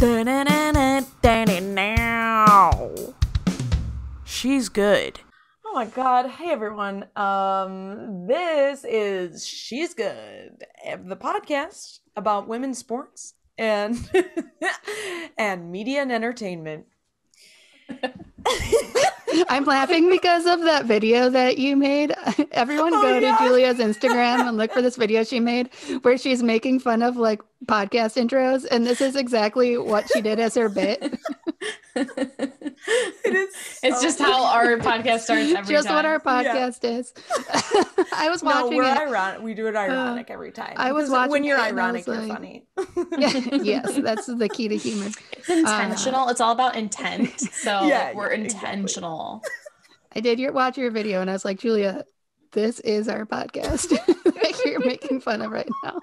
She's good. Oh my god. Hey everyone. This is She's Good, the podcast about women's sports and and media and entertainment. I'm laughing because of that video that you made. Everyone go to Julia's Instagram and look for this video she made where she's making fun of like podcast intros, and this is exactly what she did as her bit. It's just how our podcast starts every just time. What our podcast is. I was watching we're it. Ironic. We do it ironic every time. I was watching when you're it and ironic, I you're was like, funny. Yes, that's the key to humor. It's intentional. It's all about intent. So Yeah, we're yeah, intentional. I did watch your video and I was like, Julia, this is our podcast that you're making fun of right now.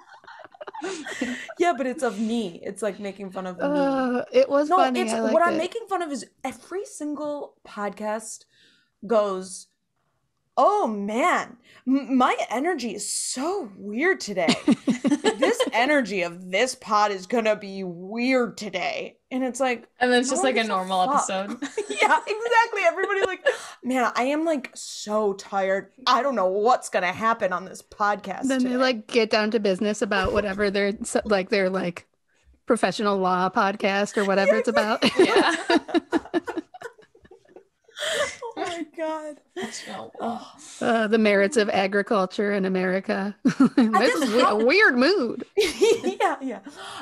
Yeah, but it's of me. It's like making fun of me. It was funny. It's what I'm making fun of is every single podcast goes, oh man, my energy is so weird today. This energy of this pod is gonna be weird today. And it's like, and then it's just like a normal episode. Yeah, exactly. Everybody's like, man, I am like so tired. I don't know what's gonna happen on this podcast. Then today. they like get down to business about whatever their professional law podcast or whatever it's about. Yeah. Oh my god. The merits of agriculture in America. This is a weird mood. Yeah.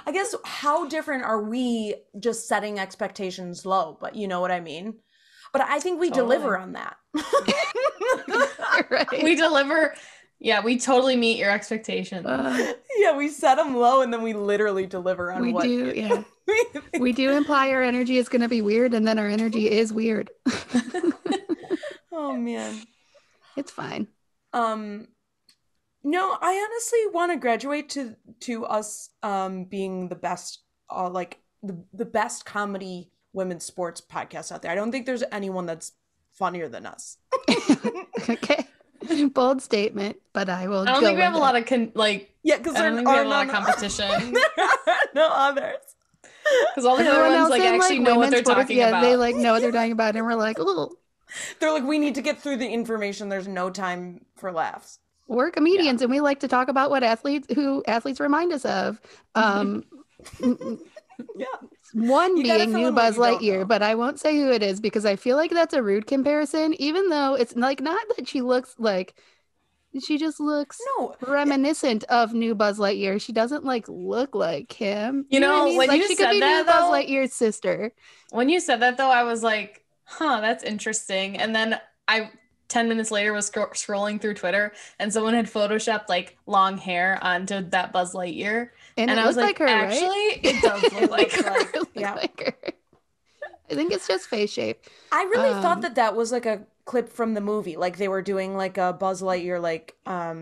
I guess how different are we just setting expectations low, but you know what I mean? But I think we deliver on that. Right. We deliver. Yeah, we totally meet your expectations. Yeah, we set them low and then we literally deliver on what. We do, yeah. We do imply our energy is going to be weird, and then our energy is weird. Oh man, it's fine. No, I honestly want to graduate to us being the best, like the best comedy women's sports podcast out there. I don't think there's anyone that's funnier than us. Okay, bold statement, but I will. I don't think we have a lot of because I don't think we have a lot of competition. No others. Because all the other ones like actually know what they're talking about. They like know what they're talking about, and we're like, oh. They're like, we need to get through the information. There's no time for laughs. We're comedians, and we like to talk about what athletes remind us of. Yeah. One being new Buzz Lightyear, but I won't say who it is because I feel like that's a rude comparison, even though it's like not that she looks like. She just looks reminiscent of new Buzz Lightyear. She doesn't like look like him. You know, what I mean? when like, you she said could be that, new Buzz Lightyear's sister. When you said that, though, I was like, huh, that's interesting. And then 10 minutes later was scrolling through Twitter, and someone had photoshopped like long hair onto that Buzz Lightyear. And I was like, her, actually, right? it does look like her. Yeah. Like her. I think it's just face shape. I really thought that was like a clip from the movie. Like they were doing like a Buzz Lightyear, like, what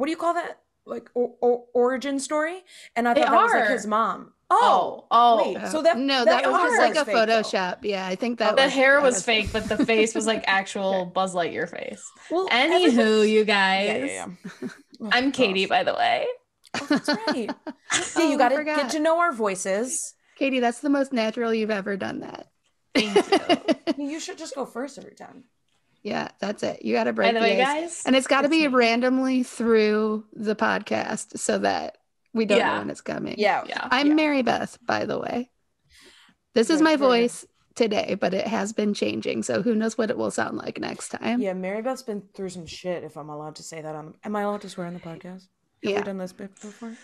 do you call that? Like origin story. And I thought that was like his mom. Wait. So that was just like a fake, Photoshop. Though. Yeah, I think that the hair was fake, but the face was like actual Buzz Lightyear face. Well, anywho, you guys. Yeah. I'm Katie, by the way. Oh, that's right. Yeah, you gotta get to know our voices. Katie, that's the most natural you've ever done that. Thank you. You should just go first every time. Yeah, that's it. You gotta break the way, guys. And it's gotta be randomly through the podcast so that we don't know when it's coming. Yeah. I'm Mary Beth, by the way. This is my voice today, but it has been changing. So who knows what it will sound like next time. Yeah, Mary Beth's been through some shit, if I'm allowed to say that. Am I allowed to swear on the podcast? Have we done this bit before?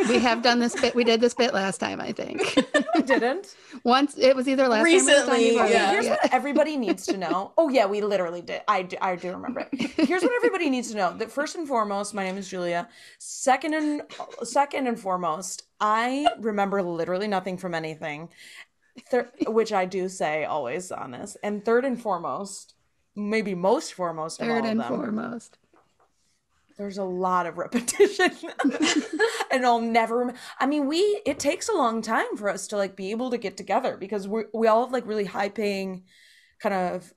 We have done this bit. We did this bit last time, I think. We didn't. Once it was either last recently. Time or yeah. Here's what everybody needs to know. Oh yeah, we literally did. I do remember it. Here's what everybody needs to know. That first and foremost, my name is Julia. Second and foremost, I remember literally nothing from anything. Which I do say always on this. And third and foremost, maybe most foremost of all of them. Third and foremost. There's a lot of repetition and I'll never, it takes a long time for us to like be able to get together because we all have like really high paying kind of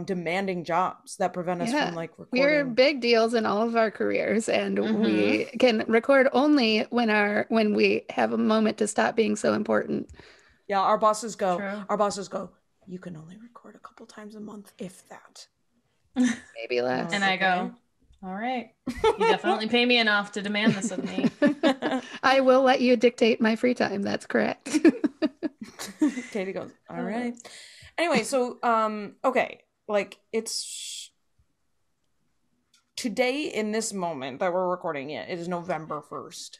demanding jobs that prevent us from like recording. We're big deals in all of our careers, and we can record only when we have a moment to stop being so important. Yeah, our bosses go, you can only record a couple times a month, if that. Maybe less. And I go, all right. You definitely pay me enough to demand this of me. I will let you dictate my free time. That's correct. Katie goes, all right. Anyway, so, okay. Like, it's today in this moment that we're recording it is November 1st.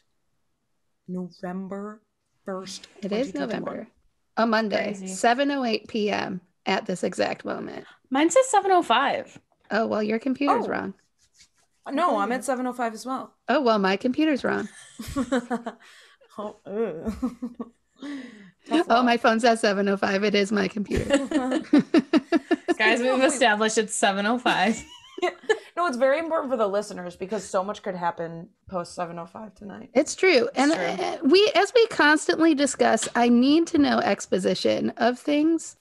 November 1st. It is November. A Monday, 7:08 p.m. at this exact moment. Mine says 7:05. Oh, well, your computer's wrong. No, I'm at 7:05 as well. Oh, well, my computer's wrong. My phone says 7:05. It is my computer. Guys, we've established it's 7:05. No, it's very important for the listeners because so much could happen post 7:05 tonight. It's true. And as we constantly discuss, I need to know exposition of things.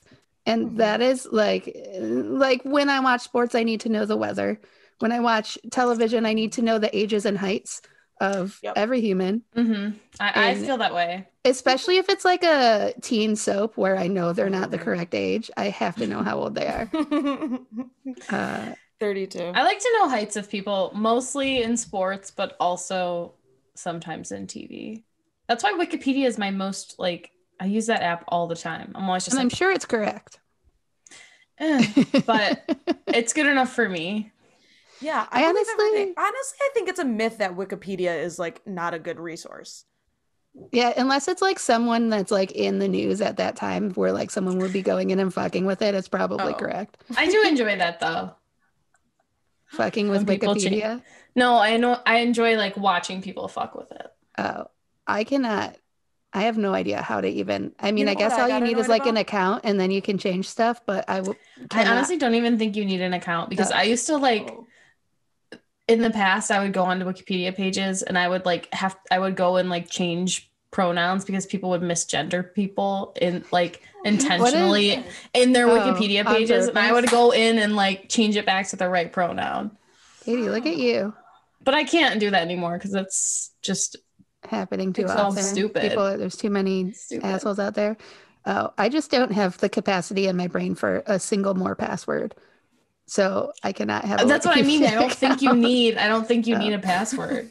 And that is like when I watch sports, I need to know the weather. When I watch television, I need to know the ages and heights of every human. I feel that way. Especially if it's like a teen soap where I know they're not the correct age. I have to know how old they are. 32. I like to know heights of people, mostly in sports, but also sometimes in TV. That's why Wikipedia is my most, like, I use that app all the time. I'm always just and I'm sure it's correct. But it's good enough for me. Yeah, honestly, I think it's a myth that Wikipedia is like not a good resource. Yeah, unless it's like someone that's like in the news at that time where like someone would be going in and fucking with it, it's probably correct. I do enjoy that though. Fucking with Wikipedia? No, I enjoy like watching people fuck with it. Oh, I have no idea how to even, I mean, I guess all you need is like an account and then you can change stuff, but I honestly don't even think you need an account because I used to like, in the past, I would go onto Wikipedia pages and I would go and like change pronouns because people would misgender people in like intentionally in their Wikipedia pages. And I would go in and like change it back to the right pronoun. Katie, look at you. But I can't do that anymore because it's just happening too often. All stupid. There's too many assholes out there. Oh, I just don't have the capacity in my brain for a single more password. So I cannot have. That's what I mean. I don't think you need a password.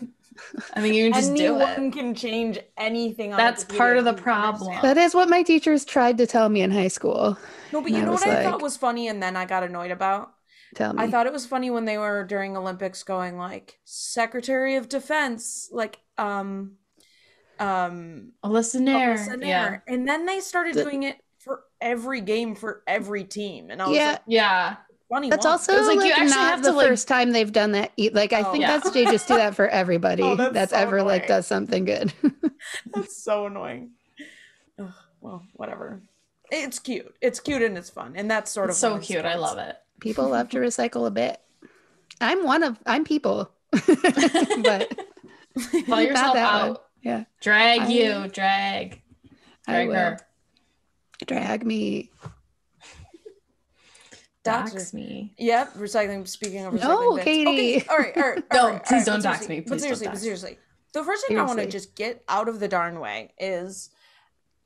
I mean, you can just do it. Anyone can change anything. That's part of the problem. That is what my teachers tried to tell me in high school. No, but you know what I thought was funny, and then I got annoyed about. Tell me. I thought it was funny when they were during Olympics going like Secretary of Defense, like Alyssa Nair. Yeah. And then they started doing it for every game for every team, and I was like, yeah. Funny that's one. Also like you actually not have the first time they've done that. Like I think that's they just do that for everybody that's so ever annoying. Like does something good. That's so annoying. Ugh, well, whatever. It's cute. It's cute and it's fun, and that's sort of so cute. Sports. I love it. People love to recycle a bit. I'm people, but call yourself out. One. Yeah, drag her. Drag me. Dox me. Yep, recycling. Speaking of recycling, no, Katie. Okay, all right. No, please don't dox me. But seriously, the first thing I want to just get out of the darn way is,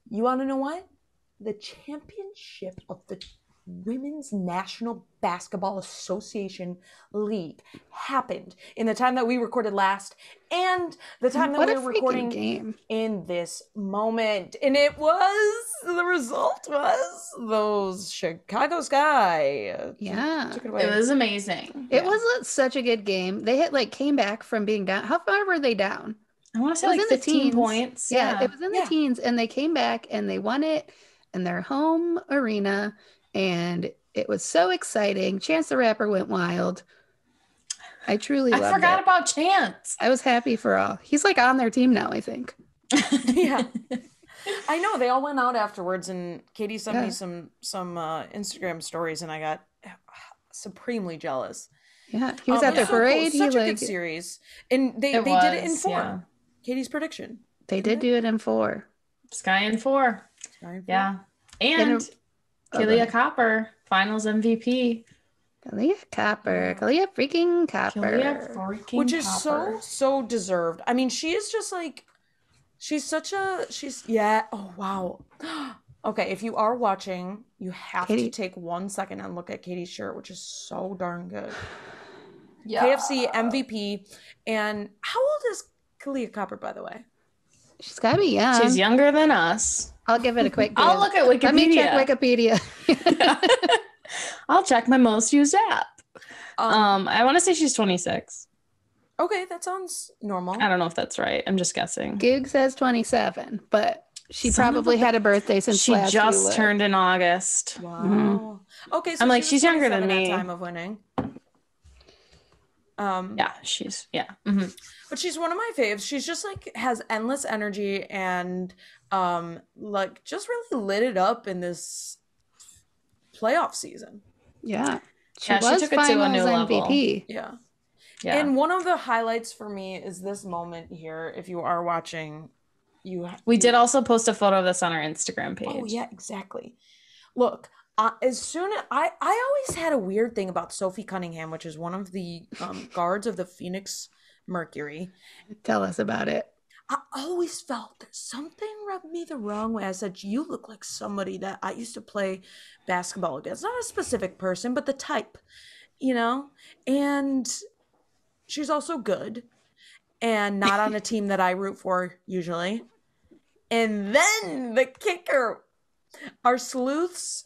you want to know what? The championship of the Women's National Basketball Association League happened in the time that we recorded last and the time that we were recording in this moment. And the result was those Chicago Sky. Yeah. It was amazing. It was such a good game. They had came back from being down. How far were they down? I want to say like 15 points. Yeah, it was in the teens and they came back and they won it in their home arena. And it was so exciting. Chance the Rapper went wild. I truly loved it. I forgot about Chance. I was happy for all. He's like on their team now, I think. Yeah. I know. They all went out afterwards and Katie sent me some Instagram stories and I got supremely jealous. Yeah. He was at their parade. Cool. Such a good series. And they did it in 4. Yeah. Katie's prediction. They did do it in 4. Sky in 4. Yeah. And Kahleah Copper, finals MVP. Kahleah Copper. Kahleah freaking Copper. Kahleah freaking Which is Copper. so deserved. I mean, she is just like, yeah. Oh, wow. Okay, if you are watching, you have to take 1 second and look at Katie's shirt, which is so darn good. Yeah. KFC MVP. And how old is Kahleah Copper, by the way? She's got to be young. She's younger than us. I'll give it a quick I'll look at Wikipedia. Let me check Wikipedia. I'll check my most used app. I want to say she's 26. Okay, that sounds normal. I don't know if that's right. I'm just guessing. Goog says 27, but she probably had a birthday since she just turned in August. Wow. Mm-hmm. Okay, so I'm like, she's younger than me. At time of winning. Yeah, she's Mm-hmm. But she's one of my faves. She's just like has endless energy and like just really lit it up in this playoff season. Yeah. She took it to a new MVP. Level. Yeah. And one of the highlights for me is this moment here. If you are watching, we did also post a photo of this on our Instagram page. Oh yeah, exactly. Look, as soon as I always had a weird thing about Sophie Cunningham, which is one of the guards of the Phoenix Mercury. Tell us about it. I always felt that something rubbed me the wrong way. I said, you look like somebody that I used to play basketball against. Not a specific person, but the type, you know? And she's also good and not on a team that I root for usually. And then the kicker, our sleuths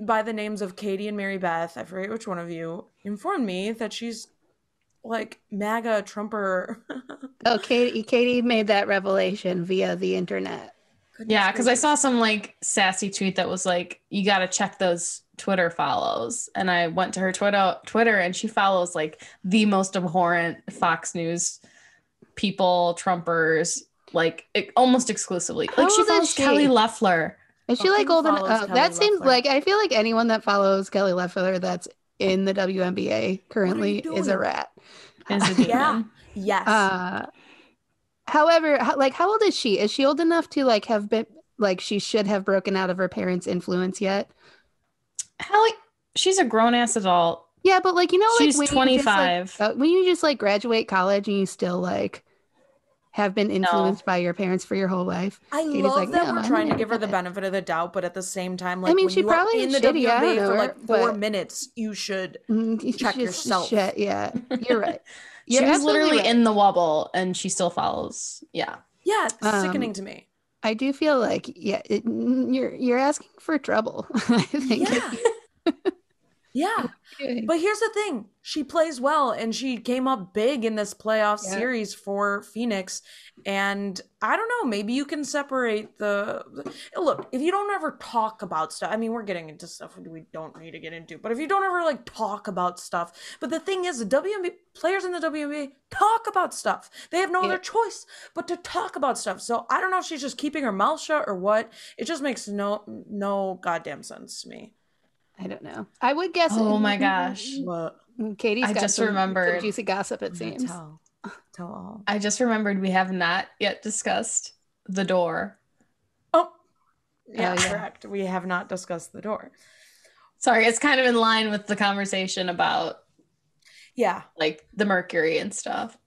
by the names of Katie and Mary Beth, I forget which one of you, informed me that she's like MAGA Trumper. Oh, Katie made that revelation via the internet. Yeah, because I saw some like sassy tweet that was like, you got to check those Twitter follows. And I went to her Twitter and she follows like the most abhorrent Fox News people, Trumpers, like almost exclusively. Like she follows Kelly Loeffler. Is she like old enough? That seems like, I feel like anyone that follows Kelly Loeffler that's in the WNBA currently is a rat. Yeah. Yes. However, like, how old is she? Is she old enough to like have been like she should have broken out of her parents' influence yet? She's a grown ass adult. Yeah, but like, you know, like she's 25. When you just like graduate college and you still like have been influenced by your parents for your whole life. Katie's love that we're trying to give her the benefit of the doubt, but at the same time, like, I mean, she probably in the WNBA for like 4 minutes, you should check yourself. Yeah, you're right. She was literally in the wobble, and she still follows. Yeah, it's sickening to me. I do feel like you're asking for trouble. I think. Yeah. But here's the thing. She plays well and she came up big in this playoff series for Phoenix. And I don't know, maybe you can separate look, if you don't ever talk about stuff, I mean, we're getting into stuff we don't need to get into, but if you don't ever like talk about stuff, but the thing is, the WNBA players in the WNBA talk about stuff. They have no other choice but to talk about stuff. So I don't know if she's just keeping her mouth shut or what. It just makes no goddamn sense to me. I don't know. I would guess. Oh my gosh. What? Katie's got some juicy gossip, it seems. Tell all. I just remembered we have not yet discussed the door. Oh, yeah, correct. We have not discussed the door. Sorry, it's kind of in line with the conversation about like the Mercury and stuff.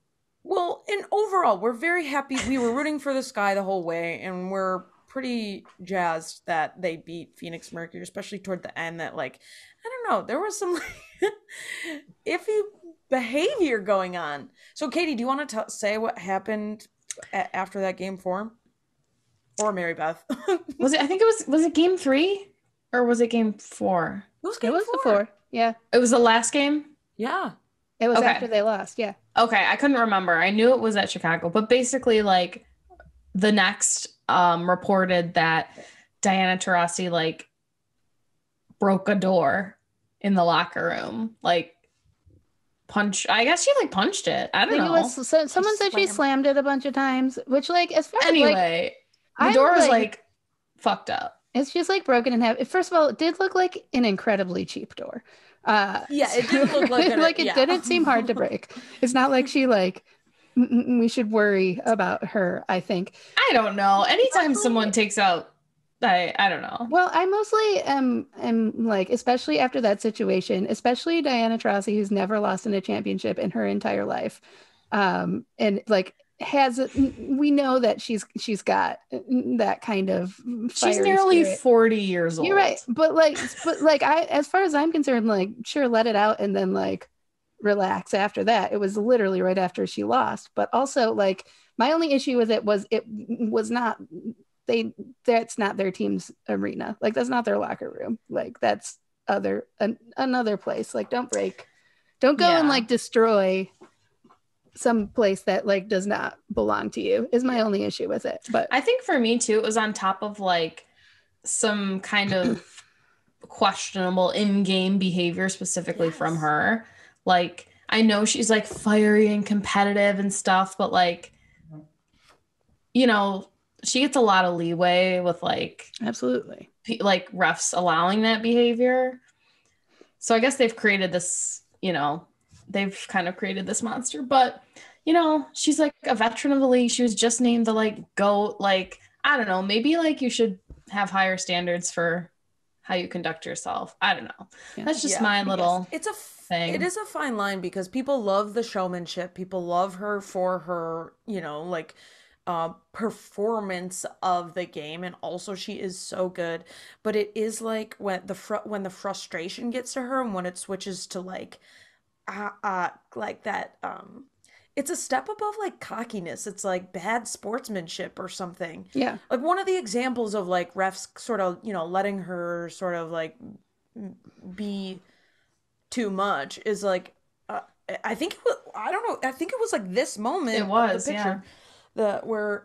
Well, and overall, we're very happy. We were rooting for the Sky the whole way, and we're pretty jazzed that they beat Phoenix Mercury, especially toward the end. That, like, I don't know, there was some like, iffy behavior going on. So Katie, do you want to say what happened after that game 4? Or Mary Beth? Was it game 3 or was it game 4? It was game 4. The 4. Yeah, it was the last game. Yeah, it was after they lost. Yeah. Okay, I couldn't remember. I knew it was at Chicago, but basically, like, the next reported that Diana Taurasi like broke a door in the locker room, like I guess she like punched it. I don't know. Someone said she slammed it a bunch of times, which, like, as far as the door was like fucked up. It's just like broken in half. First of all, it did look like an incredibly cheap door. It did look like it didn't seem hard to break. It's not like she like we should worry about her, I think. I don't know. Anytime someone takes out I don't know. Well, I mostly am like, especially after that situation, especially Diana Taurasi, who's never lost in a championship in her entire life, and like we know that she's got that kind of she's fiery nearly spirit. 40 years old. You're right, but like I, as far as I'm concerned, like sure, let it out and then like relax after that. It was literally right after she lost, but also like my only issue with it was not that's not their team's arena. Like that's not their locker room. Like that's another place. Like don't go and like destroy some place that like does not belong to you is my only issue with it. But I think for me too, it was on top of like some kind of questionable in-game behavior specifically from her. Like I know she's like fiery and competitive and stuff, but like, you know, she gets a lot of leeway with like absolutely like refs allowing that behavior. So I guess they've created this, you know, they've kind of created this monster, but you know, she's like a veteran of the league. She was just named the like GOAT. Like, I don't know, maybe like you should have higher standards for how you conduct yourself. I don't know. Yeah. That's just my little thing. It is a fine line because people love the showmanship. People love her for her, you know, like performance of the game, and also she is so good. But it is like when the frustration gets to her and when it switches to like that it's a step above like cockiness. It's like bad sportsmanship or something. Yeah. Like one of the examples of like refs sort of, you know, letting her sort of like be too much is like I think it was, I don't know. I think it was like this moment. It was, the picture, where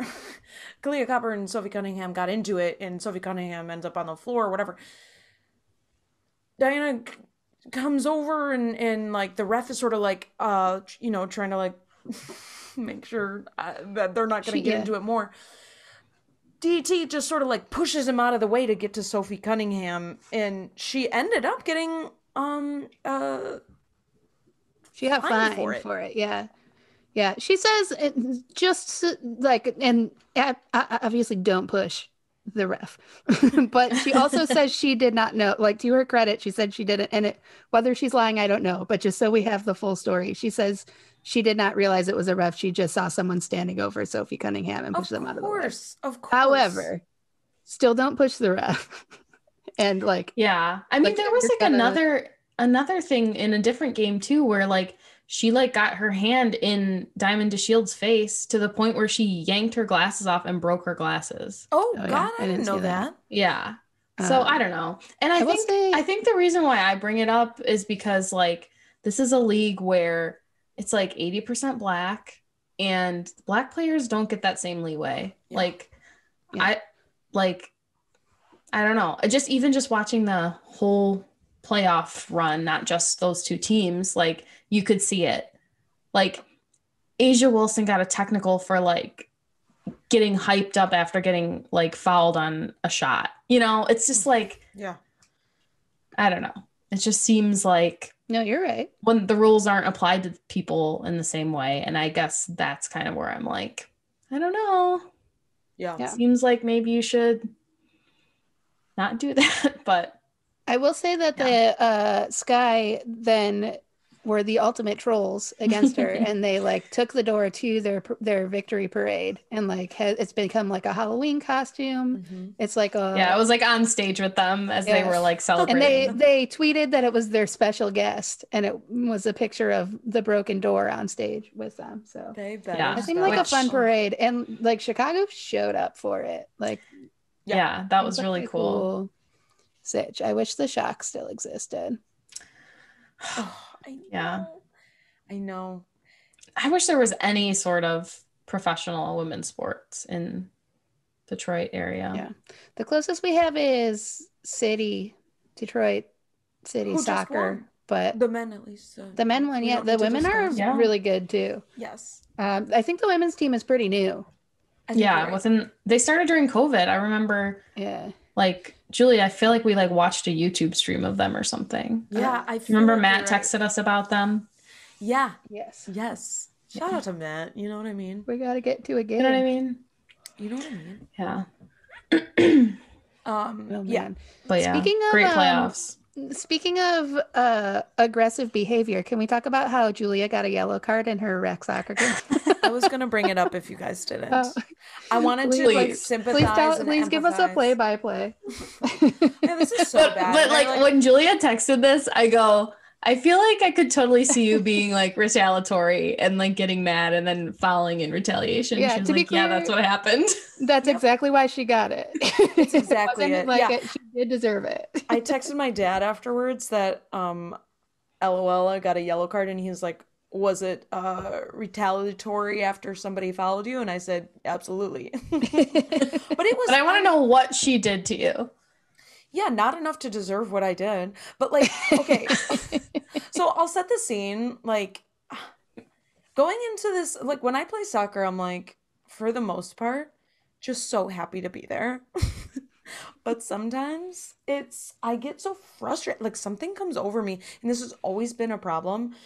Kahleah Copper and Sophie Cunningham got into it, and Sophie Cunningham ends up on the floor or whatever. Diana comes over and like the ref is sort of like you know, trying to like make sure that they're not going to get into it more. DT just sort of like pushes him out of the way to get to Sophie Cunningham, and she ended up getting she got fined for it. Yeah, she says just like, and obviously don't push the ref, but she also says she did not know, like to her credit, she said she didn't, and whether she's lying, I don't know, but just so we have the full story, she says she did not realize it was a ref. She just saw someone standing over Sophie Cunningham and pushed them out of the way. Of course. However, still don't push the ref. And like, yeah, I mean, like, there was like another thing in a different game too, where like she like got her hand in Diamond DeShield's face to the point where she yanked her glasses off and broke her glasses. Oh God, yeah. I didn't know that. Yeah. So I don't know. And I think the reason why I bring it up is because like this is a league where it's like 80% black, and black players don't get that same leeway. Yeah. I don't know. Just watching the whole playoff run, not just those two teams, like you could see it. Like Asia Wilson got a technical for like getting hyped up after getting like fouled on a shot. You know, it's just like, yeah, I don't know. It just seems like, no, you're right, when the rules aren't applied to people in the same way. And I guess that's kind of where I'm like, I don't know. Yeah. It seems like maybe you should not do that. But I will say that the Sky then were the ultimate trolls against her, and they like took the door to their victory parade, and like it's become like a Halloween costume. Mm-hmm. It's like it was like on stage with them as they were like celebrating. And they tweeted that it was their special guest, and it was a picture of the broken door on stage with them. So it seemed like a fun parade, and like Chicago showed up for it. Like that was really cool. Sitch. I wish the Shock still existed. Oh, I know. I wish there was any sort of professional women's sports in Detroit area. Yeah. The closest we have is Detroit City soccer, but the men at least. The men one, yeah. The women are really good too. Yes. I think the women's team is pretty new. They started during COVID. I remember. Yeah. Like Julie, I feel like we like watched a YouTube stream of them or something. Yeah, I remember Matt texted us about them. Yeah. Yes. Shout out to Matt. You know what I mean? We got to get to a game. You know what I mean? You know what I mean? Yeah. Yeah. But yeah, speaking of great playoffs. Speaking of aggressive behavior, can we talk about how Julia got a yellow card in her rec soccer game? I was gonna bring it up if you guys didn't. I wanted to like sympathize and please give us a play-by-play. Yeah, this is so bad. But like when Julia texted this, I go, I feel like I could totally see you being like retaliatory and like getting mad and then following in retaliation. Yeah, she was to be like, clear, yeah, that's what happened. That's exactly why she got it. It's exactly it. Like yeah. She did deserve it. I texted my dad afterwards that LOL, I got a yellow card, and he was like, was it retaliatory after somebody followed you? And I said, absolutely. But it was. But I want to know what she did to you. Yeah, not enough to deserve what I did. But like, okay. So I'll set the scene. Like, going into this, like when I play soccer, I'm like, for the most part, just so happy to be there. But sometimes I get so frustrated. Like something comes over me, and this has always been a problem.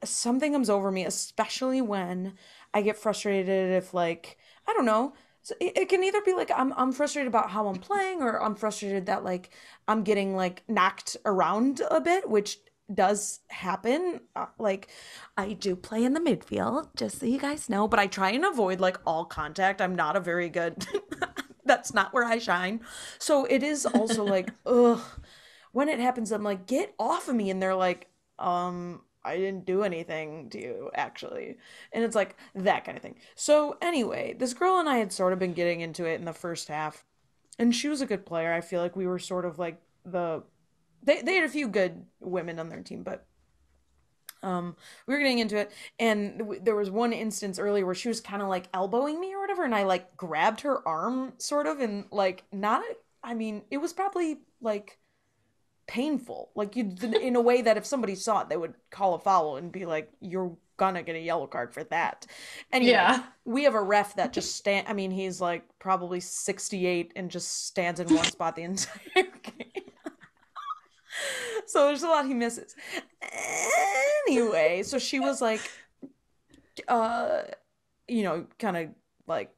Something comes over me, especially when I get frustrated if like, I don't know. So it can either be like I'm frustrated about how I'm playing, or I'm frustrated that like I'm getting like knocked around a bit, which does happen. Like I do play in the midfield, just so you guys know, but I try and avoid like all contact. I'm not a very good that's not where I shine. So it is also like, ugh, when it happens, I'm like, get off of me. And they're like, I didn't do anything to you, actually. And it's like that kind of thing. So anyway, this girl and I had sort of been getting into it in the first half, and she was a good player. I feel like we were sort of like they had a few good women on their team, but we were getting into it, and there was one instance earlier where she was kind of like elbowing me or whatever, and I like grabbed her arm sort of, and like I mean, it was probably like painful, like you in a way that if somebody saw it, they would call a foul and be like, you're gonna get a yellow card for that. Anyway, yeah. We have a ref that just I mean, he's like probably 68 and just stands in one spot the entire game. So there's a lot he misses. Anyway, so she was like, you know, kind of like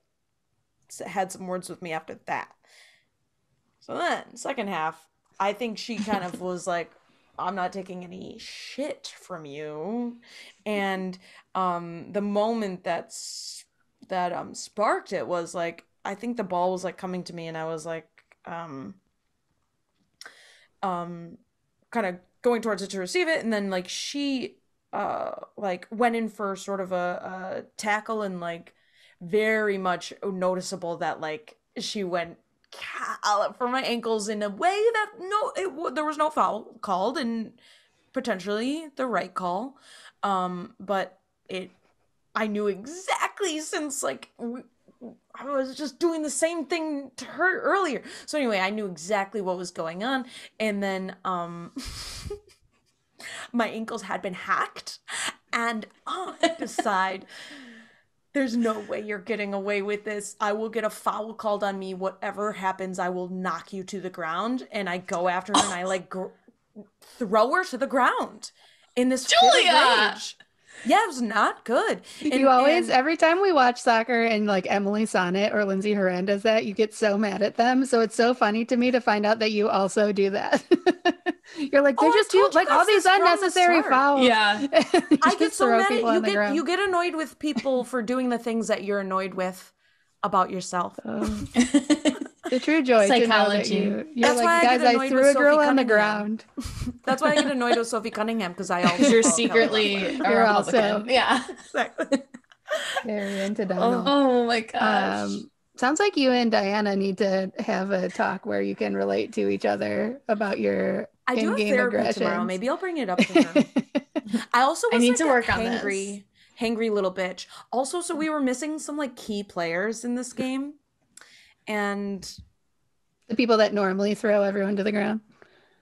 had some words with me after that. So then, second half, I think she kind of was like, I'm not taking any shit from you. And the moment that sparked it was like, I think the ball was like coming to me, and I was like, kind of going towards it to receive it, and then like she like went in for sort of a tackle, and like very much noticeable that like she went for my ankles in a way that there was no foul called, and potentially the right call, but I knew exactly, since like I was just doing the same thing to her earlier. So anyway, I knew exactly what was going on, and then my ankles had been hacked, and I decide, there's no way you're getting away with this. I will get a foul called on me. Whatever happens, I will knock you to the ground. And I go after her, and I like throw her to the ground in this Julia rage. Yeah, it was not good. You always, every time we watch soccer and like Emily Sonnet or Lindsay Horan does that, you get so mad at them. So it's so funny to me to find out that you also do that. You're like, they're just doing like all these unnecessary fouls. Yeah. I get so mad at you get annoyed with people for doing the things that you're annoyed with about yourself. The true joy. Psychology. You're that's like, guys, I threw a girl on the ground. That's why I get annoyed with Sophie Cunningham, because I also you're secretly a Republican. Yeah. Exactly. Very into Donald. Oh my gosh. Sounds like you and Diana need to have a talk where you can relate to each other about your I do have therapy tomorrow. Maybe I'll bring it up to her. I also was need to work on this. Hangry little bitch. Also, so we were missing some like key players in this game. And the people that normally throw everyone to the ground?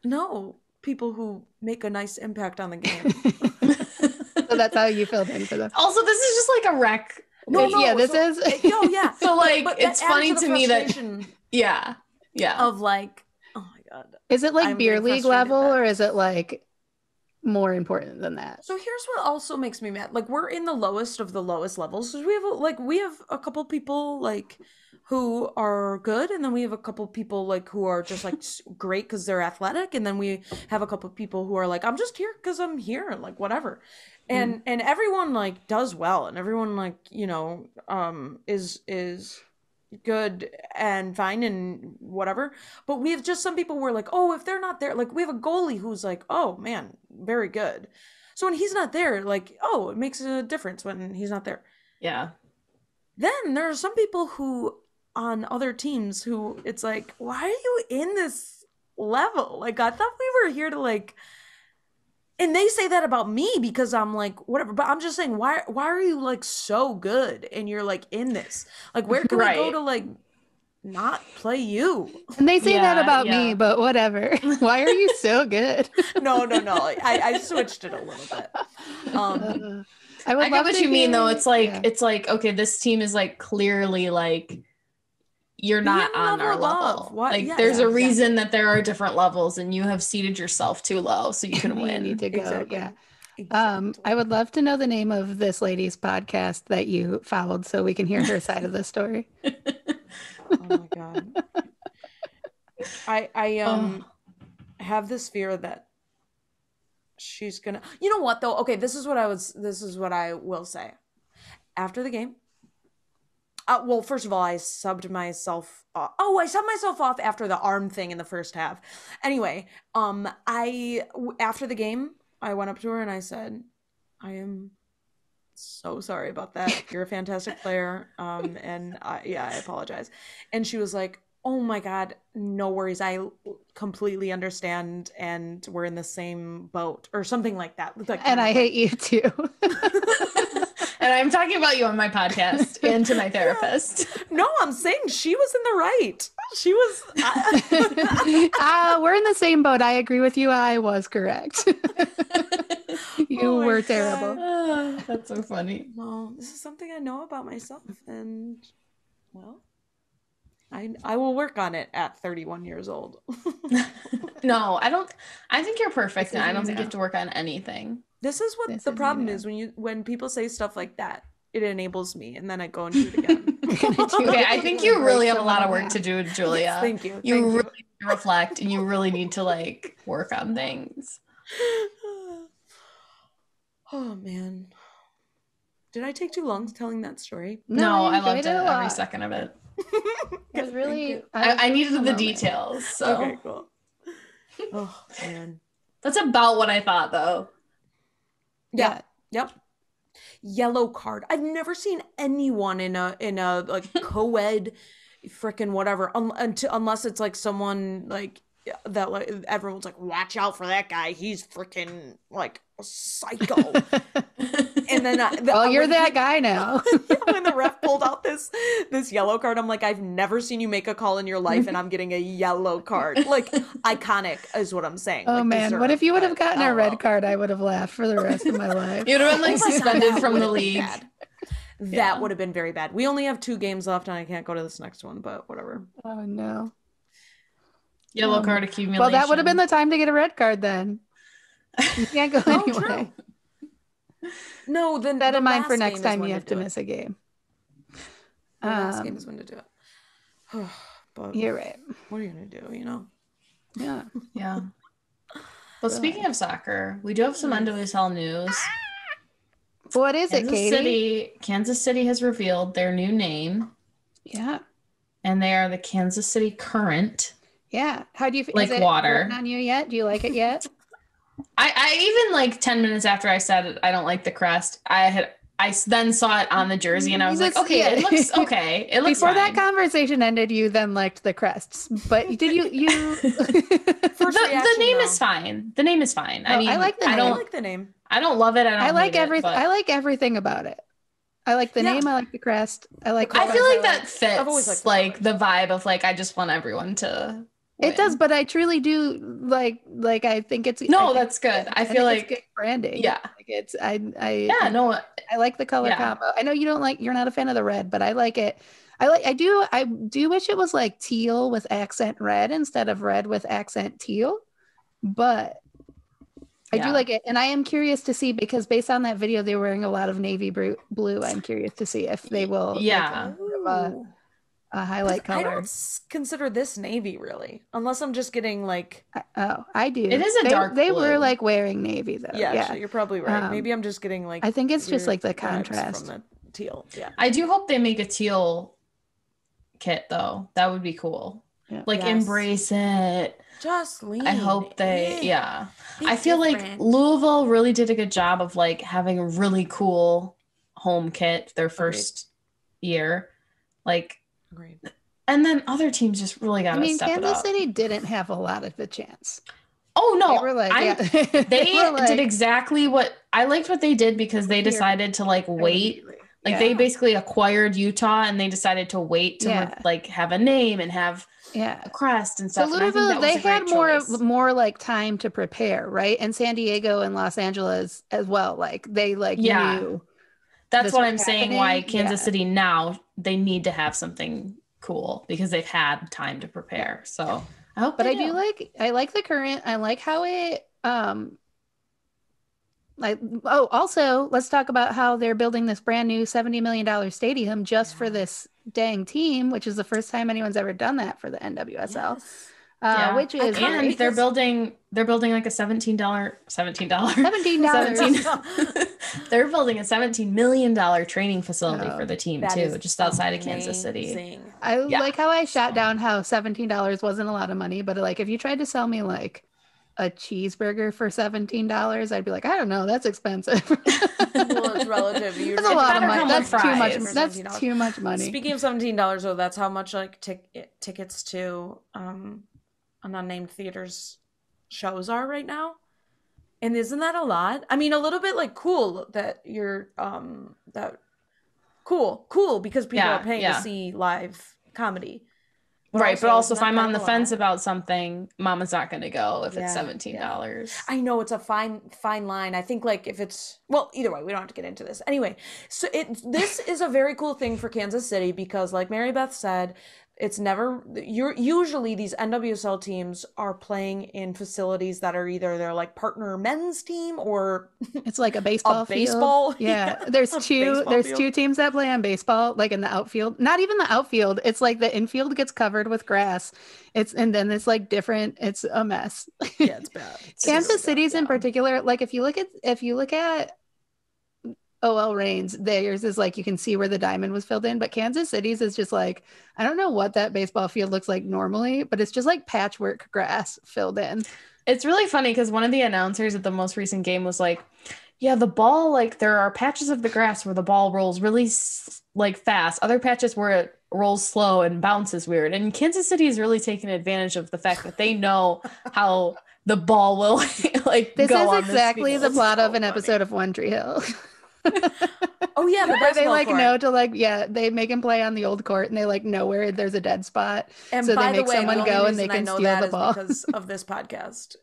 No, people who make a nice impact on the game. So that's how you filled in for them. Also, this is just like a wreck. No, this is. Yeah. So like, but it's funny to me that yeah. Of like, oh my god. Is it like beer league level, or is it like more important than that? So here's what also makes me mad. Like, we're in the lowest of the lowest levels. So we have a couple people like who are good, and then we have a couple people like who are just like great because they're athletic, and then we have a couple people who are like, I'm just here because I'm here, like whatever. And everyone like does well, and everyone like, you know, is good and fine and whatever. But we have just some people who are like, oh, if they're not there, like we have a goalie who's like, oh man, very good. So when he's not there, like, oh, it makes a difference when he's not there. Yeah. Then there are some people who on other teams who it's like, why are you in this level? Like, I thought we were here to like, and they say that about me because I'm like, whatever, but I'm just saying, why are you like so good and you're like in this? Like, where can we go to like not play you? And they say that about me, but whatever. Why are you so good? No. I switched it a little bit. I get what you mean though. It's like, okay, this team is like clearly like you're not on our level. Like there's a reason that there are different levels and you have seated yourself too low so you can win. You need to go. Exactly. Yeah. Exactly. I would love to know the name of this lady's podcast that you followed so we can hear her side of the story. Oh my God. I have this fear that she's gonna, you know what though? Okay, this is what I will say. After the game, well, first of all, I subbed myself off. Oh, I subbed myself off after the arm thing in the first half. Anyway, after the game, I went up to her and I said, I am so sorry about that. You're a fantastic player. And I apologize. And she was like, oh my God, no worries. I completely understand. And we're in the same boat or something like that. Like, and I hate you too. And I'm talking about you on my podcast and to my therapist. No, I'm saying she was in the right. She was. We're in the same boat. I agree with you. I was correct. You were terrible. Oh, that's so funny. No, this is something I know about myself. And, well, I will work on it at 31 years old. No, I don't. I think you're perfect. And I don't think you have to work on anything. This is what the problem is when people say stuff like that, it enables me, and then I go and do it again. Okay, I think you really have a lot of work to do, Julia. Yes, thank you. You really need to reflect, and you really need to like work on things. Oh man, did I take too long telling that story? No, I loved it every second of it. It was really. I needed the details. So. Okay, cool. Oh man, that's about what I thought, though. Yeah. Yep. Yellow card. I've never seen anyone in a like co-ed freaking whatever unless it's like someone like that, like everyone's like, watch out for that guy, he's freaking like a psycho. And then you're that guy now. When the ref pulled out this yellow card, I'm like, I've never seen you make a call in your life and I'm getting a yellow card. Like, iconic is what I'm saying. Oh like, man, what if you would have gotten a red card? I would have laughed for the rest of my life. You'd have been like suspended from the league. That would have been very bad. We only have 2 games left and I can't go to this next one, but whatever. Oh no. Yellow card accumulation. Well, that would have been the time to get a red card then. You can't go anyway. No, then that in mind for next time you have to miss a game. The last game is when to do it. But you're right. What are you gonna do? You know? Yeah. Yeah. Well, speaking of soccer, we do have some NWSL news. What is it, Katie? Kansas City has revealed their new name. Yeah. And they are the Kansas City Current. Yeah. How do you feel? Like water. On you yet? Do you like it yet? I even like 10 minutes after I said it, I don't like the crest. I then saw it on the jersey and I was like, okay, it looks okay. It looks Before fine. that conversation ended, you then liked the crests. But did you the name is fine. The name is fine. I mean, I like the name. I like the name. I don't love it. I like everything. I like everything about it. I like the name. I like the crest. I feel like that fits. I've always liked the vibe of like I just want everyone to win. It does, but I truly do like I think it's that's good. I feel like it's good branding. Yeah. Like it's I like the color combo. I know you're not a fan of the red, but I like it. I do wish it was like teal with accent red instead of red with accent teal. But I do like it, and I am curious to see because based on that video, they're wearing a lot of navy blue. I'm curious to see if they will. a highlight color. I don't consider this navy really, unless I'm just getting like. I do. It is a dark blue. They were like wearing navy though. Yeah, actually, you're probably right. Maybe I'm just getting like. I think it's just like the contrast from the teal. Yeah. I do hope they make a teal kit though. That would be cool. Yeah. Like embrace it. Just lean. I hope they. Yeah. I feel like Louisville really did a good job of like having a really cool home kit their first year. Like. Agreed. And then other teams just really got to step it up. Kansas City didn't have a lot of the chance. Oh no, they were like, they did exactly what I liked what they did because they decided to like wait. Like they basically acquired Utah and they decided to wait to like have a name and have a crest and stuff. So Louisville, they had more like time to prepare, right? And San Diego and Los Angeles as well. Like they knew. That's what I'm saying. Why Kansas City now they need to have something cool because they've had time to prepare. So I hope. But I like the current. I like how it. Also let's talk about how they're building this brand new $70 million stadium just for this dang team, which is the first time anyone's ever done that for the NWSL. Yes. Which is and they're building like a $17 they're building a $17 million training facility for the team too, just outside of Kansas City. I like how I shot down how $17 wasn't a lot of money, but like if you tried to sell me like a cheeseburger for $17, I'd be like, I don't know, that's expensive. Well, it's relative. That's a lot of money. That's too much. That's too much money. Speaking of $17, though, that's how much like tickets to an unnamed theater's shows are right now. And isn't that a lot? I mean, a little bit like cool that you're that cool because people are paying to see live comedy. Right, but also if I'm on the fence about something, Mama's not going to go if it's $17. Yeah. I know it's a fine line. I think like if it's either way, we don't have to get into this anyway. So this is a very cool thing for Kansas City because, like Mary Beth said, it's never usually these NWSL teams are playing in facilities that are either their like partner men's team or it's like a baseball field. Yeah. There's two teams that play on baseball, like in the outfield. Not even the outfield. It's like the infield gets covered with grass. And then it's like different. It's a mess. Yeah, it's bad. Kansas City's in particular, like if you look at OL Reigns, theirs is like you can see where the diamond was filled in, but Kansas City's is just like, I don't know what that baseball field looks like normally, but it's just like patchwork grass filled in. It's really funny because one of the announcers at the most recent game was like, yeah, the ball, like there are patches of the grass where the ball rolls really like fast, other patches where it rolls slow and bounces weird, and Kansas City is really taking advantage of the fact that they know how the ball will like this go is exactly the plot of an episode of One Tree Hill. Oh yeah, where they like court. Know to like they make him play on the old court and they like know where there's a dead spot, and so they make someone go and they can steal the ball because of this podcast.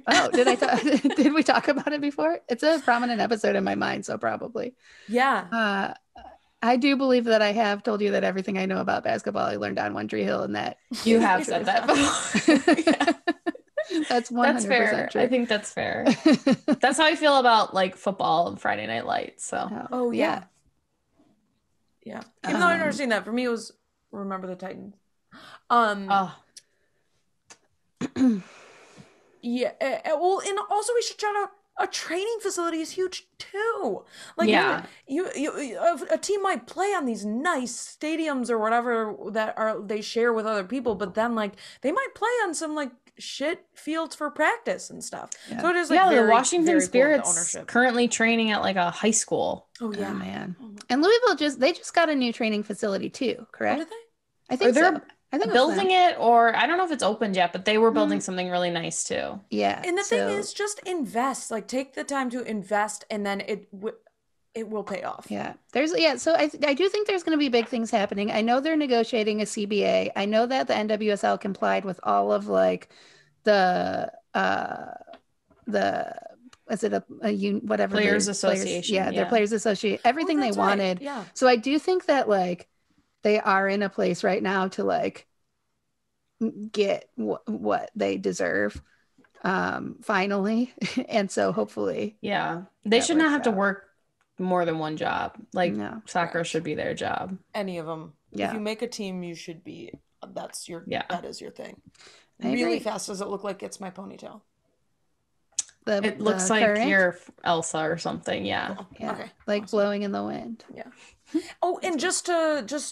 Oh, did we talk about it before? It's a prominent episode in my mind, so probably. Yeah. I do believe that I have told you that everything I know about basketball I learned on One Tree Hill, and that you have said that before. Yeah. That's 100% fair. true. I think that's fair. That's how I feel about like football and Friday Night Lights. So. Oh yeah. Yeah. Even though I've never seen that, for me it was Remember the Titans. Yeah. Well, and also we should shout out a training facility is huge too. Like you a team might play on these nice stadiums or whatever that they share with other people, but then like they might play on some like shit fields for practice and stuff. Yeah. So it is like the Washington Spirits currently training at like a high school. Oh yeah, man. And Louisville just got a new training facility too, correct? Oh, did they? I think so. I think building it, or I don't know if it's opened yet, but they were building something really nice too. Yeah. And the thing is, just invest. Like, take the time to invest, and then it will pay off. Yeah. So I do think there's going to be big things happening. I know they're negotiating a CBA. I know that the NWSL complied with all of like the is it whatever Players Association? Their Players Association. Everything they wanted. Right. Yeah. So I do think that like they are in a place right now to like get what they deserve finally. And so hopefully they should not have to work more than one job. Like soccer should be their job. Any of them. If you make a team, you should be. That is your thing. Really fast. Does it look like It's My Ponytail? It looks like current? You're Elsa or something. Yeah. Cool. Yeah. Okay. Like blowing in the wind. Yeah. Oh, and just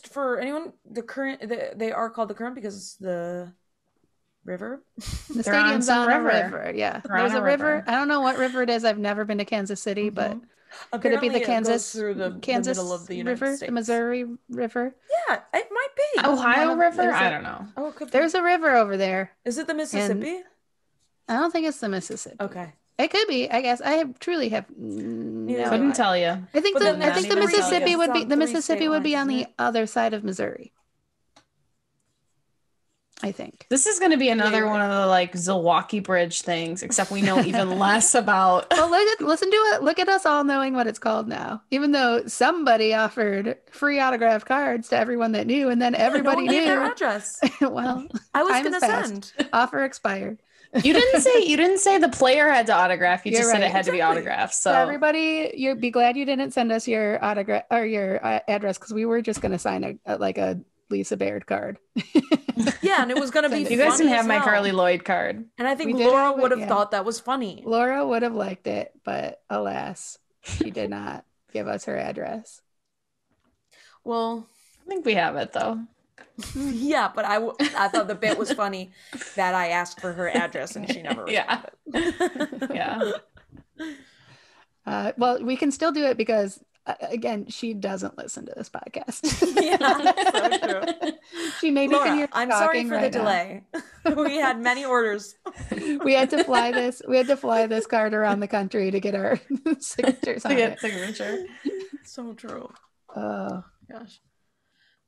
for anyone, the current they are called the Current because the river. The stadium's on a river. Yeah. There's a river. I don't know what river it is. I've never been to Kansas City, but apparently could it be the Kansas through the middle of the United River, States. the Missouri River? Yeah, it might be. Ohio River? I don't know. Oh, it could be. There's a river over there. Is it the Mississippi? I don't think it's the Mississippi. Okay. It could be. I guess I truly have couldn't tell you. I think the Mississippi would be on the other side of Missouri. I think this is going to be another one of the like Zilwaukee Bridge things, except we know even less about. Well, listen to it. Look at us all knowing what it's called now. Even though somebody offered free autograph cards to everyone that knew, and then everybody knew their address. Well, I was going to send. Offer expired. You didn't say the player had to autograph. You just said it had to be autographed. So everybody, you'd be glad you didn't send us your autograph or your address because we were just going to sign a Lisa Baird card. Yeah, and it was going to be you guys didn't have my Carly Lloyd card. And I think Laura would have thought that was funny. Laura would have liked it, but alas, she did not give us her address. Well, I think we have it though. Yeah, but I thought the bit was funny that I asked for her address and she never responded. Yeah. Well, we can still do it because again, she doesn't listen to this podcast. Yeah, so true. She may be Laura, I'm sorry for the delay. We had many orders. We had to fly this card around the country to get our signatures on it. Signature. So true. Oh gosh.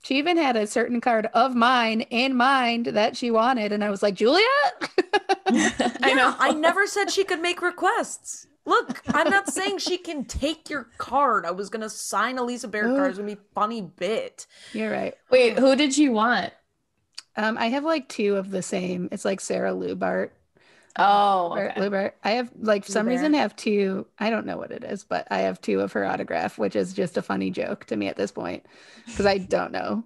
She even had a certain card of mine in mind that she wanted, and I was like, Julia? I know. I never said she could make requests. Look, I'm not saying she can take your card. I was going to sign a Lisa Baird card. It's going to be a funny bit. You're right. Wait, who did you want? I have like two of the same. It's like Sarah Lubart. Oh, okay. Lubart. I have like for some reason have two. I don't know what it is, but I have two of her autograph, which is just a funny joke to me at this point because I don't know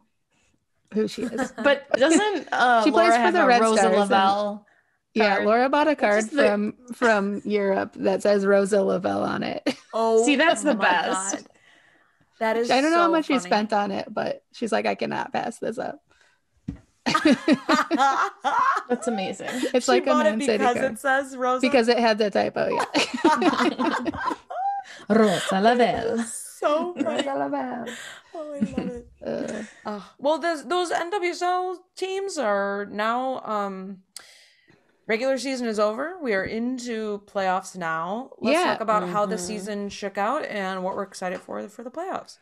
who she is. But doesn't she Laura plays for the Red Rosa Stars Lavelle? Yeah, Laura bought a card from Europe that says Rosa Lavelle on it. Oh, see, that's the best. God. That is. I don't know how much funny. she spent on it, but she's like, I cannot pass this up. That's amazing. It's like a Man City card. Because it says Rosa. Because it had the typo, yeah. Rosa Lavelle. So funny. Rosa Lavelle. Oh, I love it. Well, those NWSL teams are now regular season is over. We are into playoffs now. Let's talk about how the season shook out and what we're excited for the playoffs.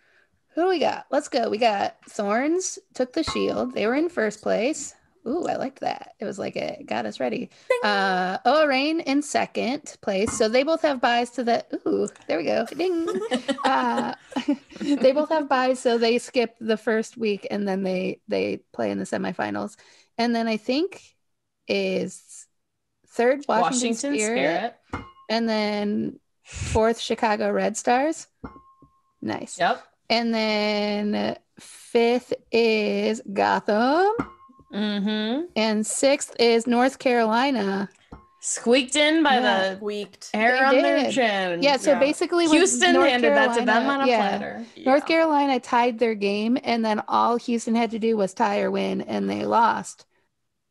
Who do we got? Let's go. We got Thorns took the shield. They were in first place. Ooh, I liked that. It was like it got us ready. Rain in second place. So they both have buys to the. Ooh, there we go. Ding. They both have buys, so they skip the first week and then they play in the semifinals. And then I think is third Washington Spirit. And then fourth Chicago Red Stars. Nice. Yep. And then fifth is Gotham. Mm-hmm. And sixth is North Carolina. Squeaked in by the hair on their chin. Yeah, so basically Houston handed that to them on a platter. Yeah. North Carolina tied their game, and then all Houston had to do was tie or win, and they lost.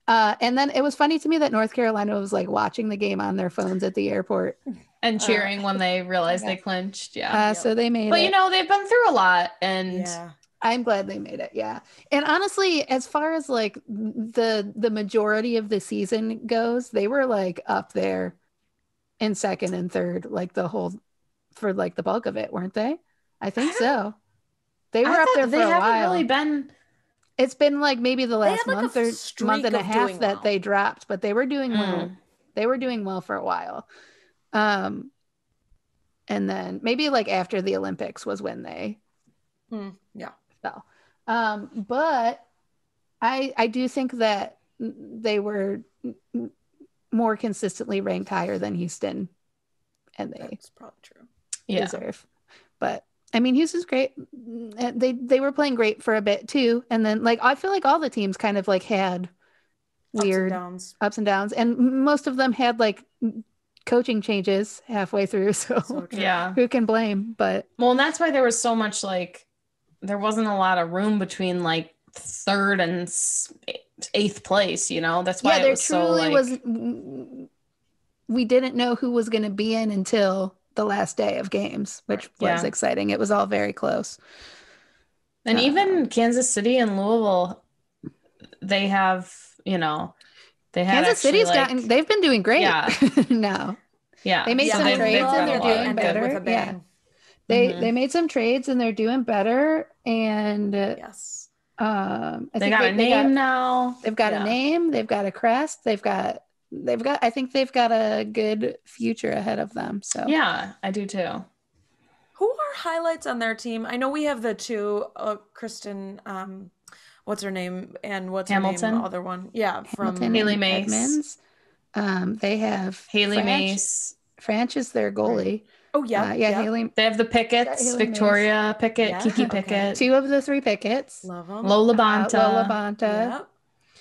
And then it was funny to me that North Carolina was like watching the game on their phones at the airport. And cheering when they realized they clinched. Yeah. So they made it. But you know, they've been through a lot, and I'm glad they made it. Yeah. And honestly, as far as like the majority of the season goes, they were like up there in second and third, like the bulk of it, weren't they? I think so. They were up there for a while. They haven't really been. It's been like maybe the last month or month and a half that they dropped, but they were doing well. They were doing well for a while. And then maybe like after the Olympics was when they fell. But I do think that they were more consistently ranked higher than Houston, and that's probably true. Deserve. But I mean, Houston's great. They were playing great for a bit too, and then like I feel like all the teams kind of like had weird ups and downs, and most of them had like coaching changes halfway through. So yeah, who can blame? But well, and that's why there was so much like there wasn't a lot of room between like third and eighth place. You know, that's why there it was truly so was. We didn't know who was going to be in until the last day of games, which was exciting. It was all very close. And even Kansas City and Louisville, they have, you know, they had Kansas City's gotten, they've been doing great now. Yeah. They made some trades and they're doing better. Yeah. They made some trades and they're doing better. And yes. I they think got a name now. They've got a name, they've got a crest, I think they've got a good future ahead of them. So yeah, I do too. Who are highlights on their team? I know we have the two, Kristen, what's her name? And what's Hamilton? her name? The other one. Yeah, from Hamilton Haley Mace. Edmonds. They have Haley Mace. French is their goalie. Right. Oh, yeah. Haley. They have the Picketts, Victoria Pickett, Kiki Pickett. 2 of the 3 Picketts. Love them. Lola Bonta. Yep.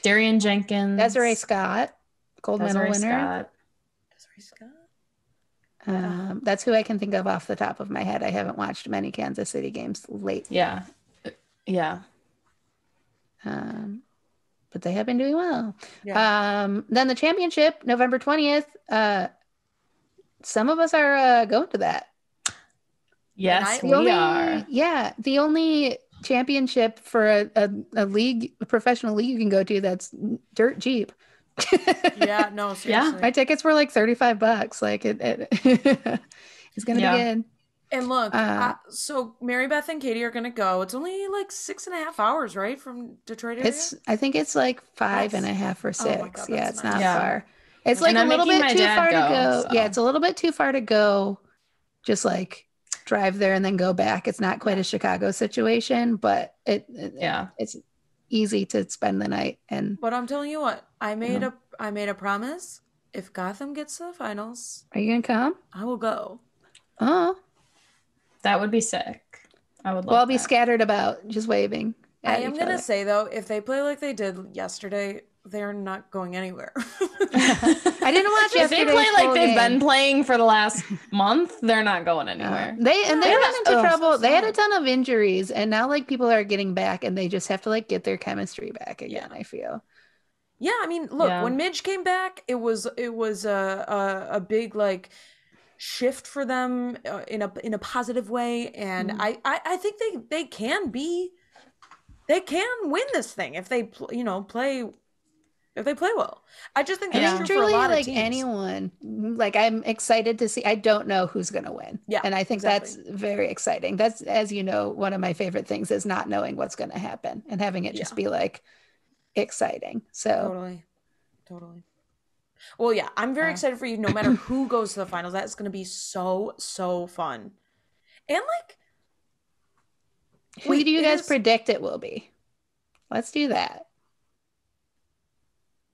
Darian Jenkins. Desiree Scott, gold medal winner. Desiree Scott. That's who I can think of off the top of my head. I haven't watched many Kansas City games lately. Yeah. But they have been doing well. Then the championship, November 20th. Some of us are going to that. Yes, we are. Yeah, the only championship for a league, a professional league you can go to that's dirt cheap. Yeah, no, seriously. Yeah, my tickets were like $35. Like it it's gonna be good. And look, so Mary Beth and Katie are gonna go. It's only like 6.5 hours, right, from Detroit area? I think it's like 5.5 or 6. Oh my God, it's nice. not far. It's like a little bit too far to go. So. Yeah, it's a little bit too far to go. Just like drive there and then go back. It's not quite a Chicago situation, but it's easy to spend the night. But I'm telling you what, I made a promise. If Gotham gets to the finals, are you gonna come? I will go. Oh, that would be sick. I would love I'll be scattered about, just waving. I am gonna say though, if they play like they did yesterday, they're not going anywhere. I didn't watch yesterday. If they play like they've been playing for the last month, they're not going anywhere. They run into trouble. They had a ton of injuries, and now like people are getting back, and they just have to like get their chemistry back again. I feel. Yeah, I mean, look, when Midge came back, it was a big like shift for them in a positive way, and I think they can win this thing if they play well. I just think that's true for a lot of teams. Anyone. Like I'm excited to see. I don't know who's going to win. Yeah, and I think that's very exciting. That's, as you know, one of my favorite things is not knowing what's going to happen and having it just be like exciting. So totally. Well, yeah, I'm very excited for you. No matter who goes to the finals, that's going to be so fun. And like, who do you guys predict it will be? Let's do that.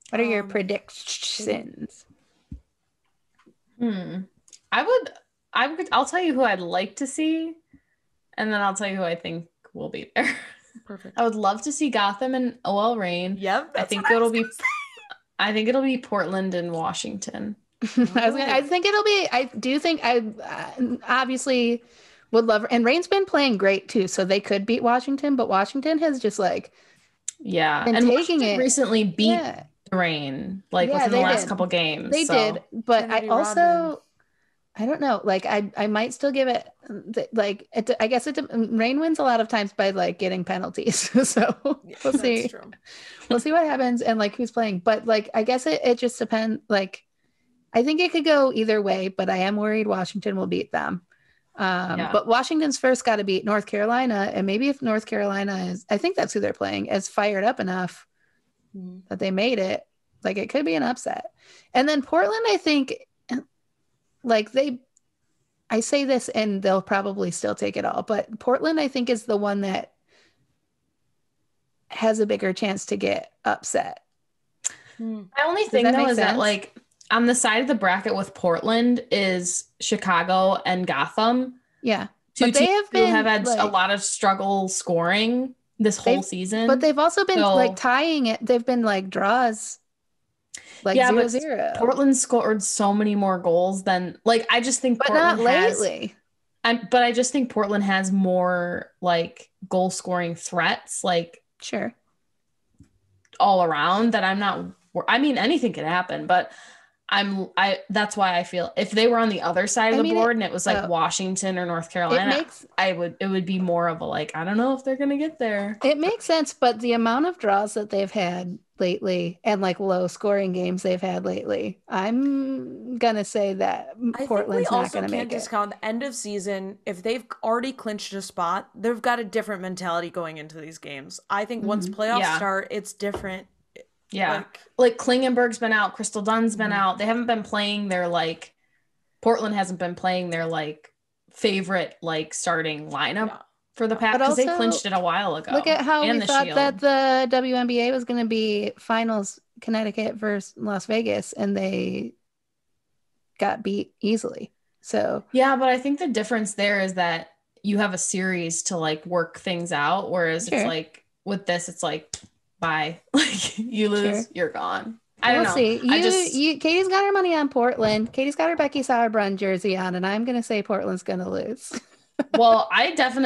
What are your predictions? I'll tell you who I'd like to see, and then I'll tell you who I think will be there. Perfect. I would love to see Gotham and OL Reign. Yep. I think it'll be Portland and Washington. I obviously would love, and Reign's been playing great too, so they could beat Washington, but Washington has just like and Washington recently beat Reign within the last couple games. They did, but Kennedy I don't know, like I might still give it I guess Reign wins a lot of times by like getting penalties. So we'll see. True. We'll see what happens and like who's playing, but like I guess it just depends. Like I think it could go either way, but I am worried Washington will beat them. But Washington's first got to beat North Carolina, and maybe if North Carolina I think that's who they're playing, is fired up enough that they made it, like it could be an upset. And then Portland, I think, like I say this and they'll probably still take it all, but Portland I think is the one that has a bigger chance to get upset. My only thing though is that like on the side of the bracket with Portland is Chicago and Gotham. Yeah. two teams who have had a lot of struggle scoring this whole season. But they've also been like tying it. They've been like draws. Like 0-0. Portland scored so many more goals than like I just think Portland lately. But I just think Portland has more like goal scoring threats, like sure, all around that I'm not. I mean, anything could happen, but that's why I feel if they were on the other side of the board and it was like Washington or North Carolina, it would be more of a like, I don't know if they're going to get there. It makes sense. But the amount of draws that they've had lately and like low scoring games they've had lately, I'm going to say that Portland's not going to make it. I think we also can't discount the end of season. If they've already clinched a spot, they've got a different mentality going into these games. I think once playoffs start, it's different. Yeah. Like Klingenberg's been out. Crystal Dunn's been out. They haven't been playing their like Portland hasn't been playing their like favorite like starting lineup for the Pack because they clinched it a while ago. Look at how we thought that the WNBA was going to be finals Connecticut versus Las Vegas and they got beat easily. So yeah, but I think the difference there is that you have a series to like work things out, whereas it's like with this, it's like bye. Like you lose, you're gone. I don't know. See. Katie's got her money on Portland. Katie's got her Becky Sauerbrunn jersey on, and I'm gonna say Portland's gonna lose. Well, I don't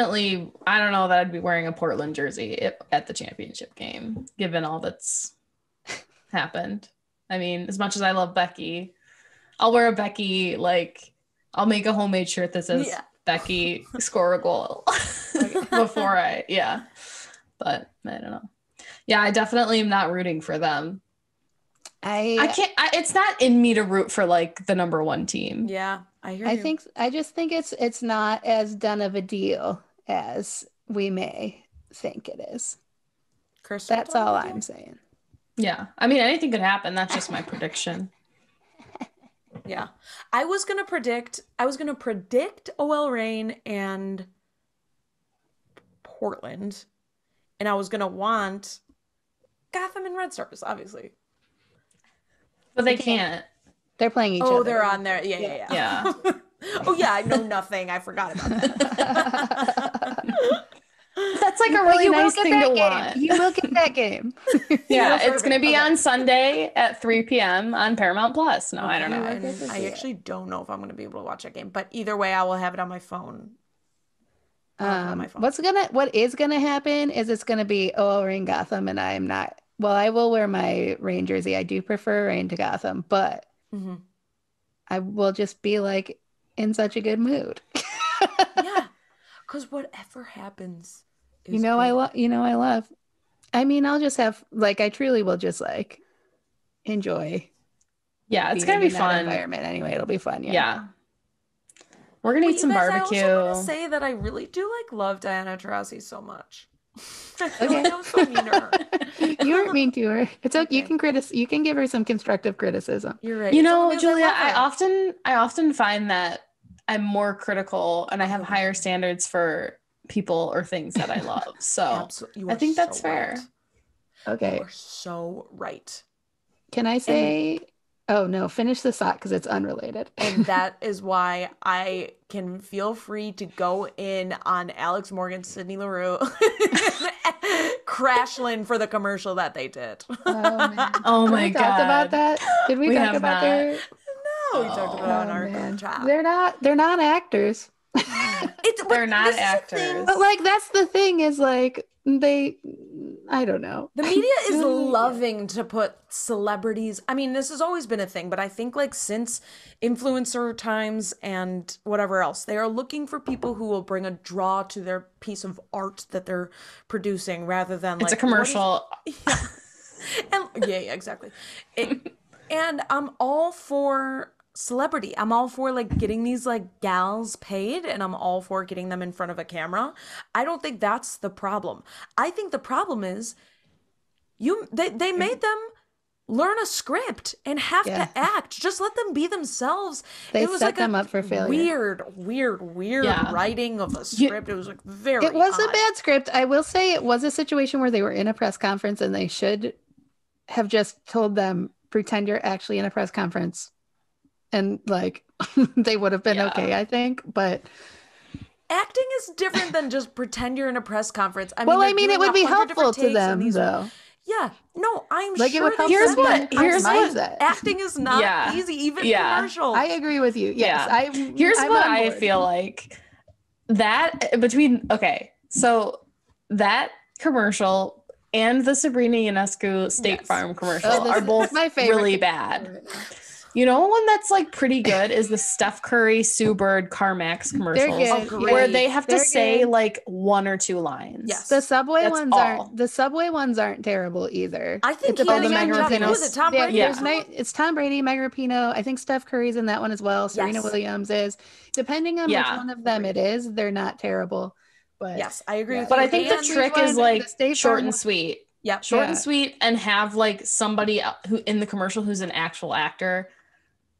know that I'd be wearing a Portland jersey at the championship game, given all that's happened. I mean, as much as I love Becky, I'll wear a Becky, like I'll make a homemade shirt that says Becky score a goal before but I don't know. Yeah, I definitely am not rooting for them. I can't. It's not in me to root for like the number one team. Yeah, I hear you. I just think it's not as done of a deal as we may think it is. That's all I'm saying. Yeah, I mean anything could happen. That's just my prediction. Yeah, I was gonna predict OL Reign and Portland, and I was gonna want Gotham and Red Stars, obviously. But they can't. They're playing each other. Oh, they're on there. Yeah. Oh, yeah, I know nothing. I forgot about that. That's like a really nice thing to want. You will get that game. Yeah, it's going to be on Sunday at 3 p.m. on Paramount Plus. No, I don't know. I actually don't know if I'm going to be able to watch that game. But either way, I will have it on my phone. What is gonna happen is it's gonna be OL Reign Gotham, and I'm not. Well, I will wear my Reign jersey. I do prefer Reign to Gotham, but I will just be like in such a good mood. Yeah, because whatever happens, I love. I mean, I'll just have like I truly will just like enjoy. Yeah, it's gonna be fun environment anyway. It'll be fun. Yeah. We're gonna eat some barbecue. I also want to say that I really do love Diana Taurasi so much. Okay. I was so mean to her. You weren't mean to her. It's okay. You can give her some constructive criticism. You're right. Julia, I often find that I'm more critical and I have higher standards for people or things that I love. So I think that's fair. Right. Okay. You're so right. Can I say? Oh no, finish the thought because it's unrelated. And that is why I can feel free to go in on Alex Morgan, Sydney LaRue, Crashland for the commercial that they did. Oh man! Oh my God! Talk about that? Did we talk about their? No, we talked about it on our chat. They're not actors. They're not actors. But like that's the thing is like I don't know. The media is loving to put celebrities. I mean, this has always been a thing, but I think since influencer times and whatever else, they are looking for people who will bring a draw to their piece of art that they're producing rather than it's a commercial. And exactly. And I'm all for celebrity. I'm all for getting these gals paid, and I'm all for getting them in front of a camera. I don't think that's the problem. I think the problem is they made them learn a script and have to act. Just let them be themselves. It was set them up for failure. Weird writing of a script. It was very It was a bad script. I will say it was a situation where they were in a press conference and they should have just told them, pretend you're actually in a press conference. And they would have been okay, I think. But acting is different than just pretend you're in a press conference. I mean, it would be helpful to them, though. Yeah, no, I'm like sure. Here's what acting is not easy, even commercials. I agree with you. Yes, here's what I feel like. That between so that commercial and the Sabrina Ionescu State Farm commercial are both really bad. You know, one that's like pretty good is the Steph Curry, Sue Bird, CarMax commercials, where they have to say like one or two lines. Yes, the Subway ones aren't terrible either. I think it's Tom Brady. It's Tom Brady, Meg Rapinoe. I think Steph Curry's in that one as well. Serena Williams is. Depending on which one of them it is, they're not terrible. But yes, I agree with you. But I think the trick is like short and sweet. Yeah, short and sweet, and have like somebody who in the commercial who's an actual actor.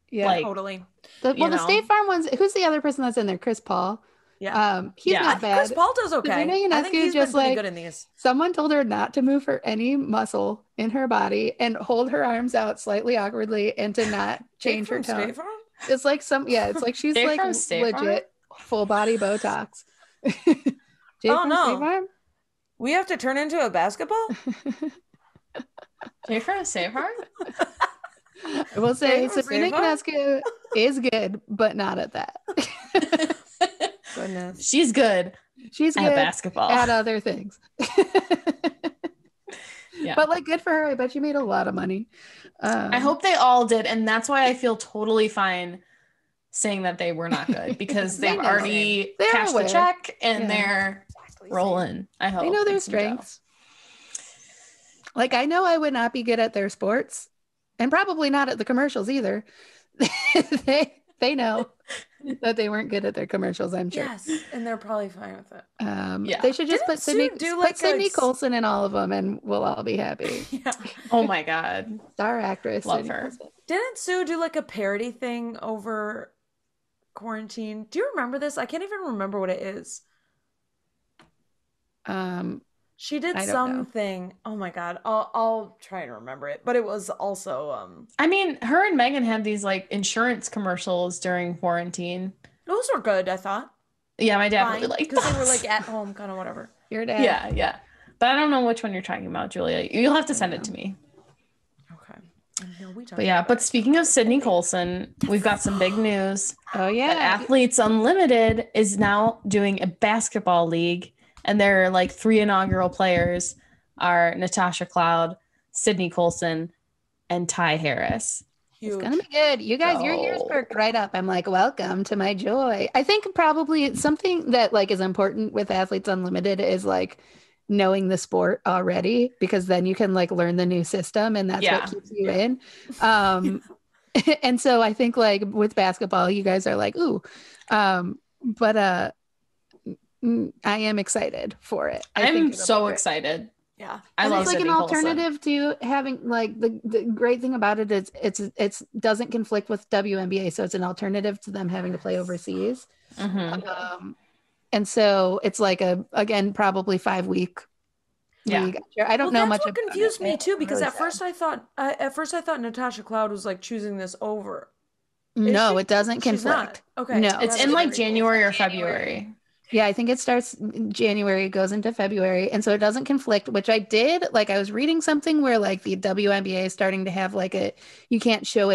Yeah, like, totally. The State Farm ones. Who's the other person that's in there? Chris Paul. Yeah, he's not bad. Chris Paul does okay. I think he's just pretty good in these. Someone told her not to move any muscle in her body and hold her arms out slightly awkwardly and to not change her tone. State Farm? It's like it's like she's like legit full body Botox. Oh no! We have to turn into a basketball. Jay from State Farm? I will say Sabrina Ionescu is good, but not at that. Goodness. She's good at basketball. At other things. But like good for her. I bet you made a lot of money. I hope they all did. And that's why I feel totally fine saying that they were not good, because they've already cashed the check and they're rolling. I hope. They know their strengths. Like I know I would not be good at their sports. And probably not at the commercials either. they know that they weren't good at their commercials, I'm sure. Yes, and they're probably fine with it. They should just put Sydney Colson in all of them and we'll all be happy. Yeah. Oh my God. Star actress. Love her. Colson. Didn't Sue do like a parody thing over quarantine? Do you remember this? I can't even remember what it is. She did something. Oh my God. I'll try to remember it. But it was also I mean, her and Megan had these like insurance commercials during quarantine. Those were good, I thought. Yeah, my dad really liked because they were like at home, kind of whatever. Your dad. Yeah. But I don't know which one you're talking about, Julia. You'll have to send it to me. Okay. But speaking of Sydney Colson, we've got some big news. Oh yeah. Athletes Unlimited is now doing a basketball league. And their like 3 inaugural players are Natasha Cloud, Sydney Colson, and Ty Harris. Huge. It's gonna be good. You guys, your ears perked right up. I'm like, welcome to my joy. I think probably something that like is important with Athletes Unlimited is like knowing the sport already, because then you can like learn the new system and that's what keeps you in. And so I think like with basketball, you guys are like, ooh, but I am excited for it. I'm so excited. Yeah, I love it's like Sydney an Colson. alternative to having like the great thing about it is it's doesn't conflict with WNBA, so it's an alternative to them having to play overseas. Mm-hmm. And so it's like again probably 5-week league. I don't know much. That's what confused me too, because at first I thought Natasha Cloud was like choosing this over. No, it doesn't conflict. Okay, no, it's in like January or February. Yeah, I think it starts January, goes into February. And so it doesn't conflict, which I did. Like I was reading something where like the WNBA is starting to have like you can't show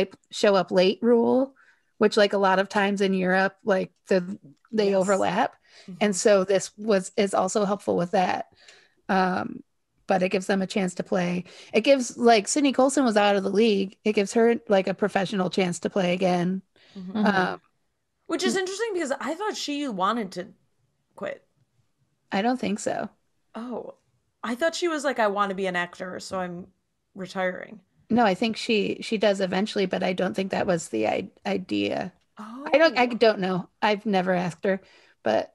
up late rule, which like a lot of times in Europe, like they overlap. Mm-hmm. And so this is also helpful with that. But it gives them a chance to play. It gives like Sydney Colson was out of the league. It gives her like a professional chance to play again. Mm-hmm. Which is interesting because I thought she wanted to quit. I don't think so. Oh, I thought she was like, I want to be an actor, so I'm retiring. No, I think she does eventually, but I don't think that was the idea. Oh, I don't know. I've never asked her, but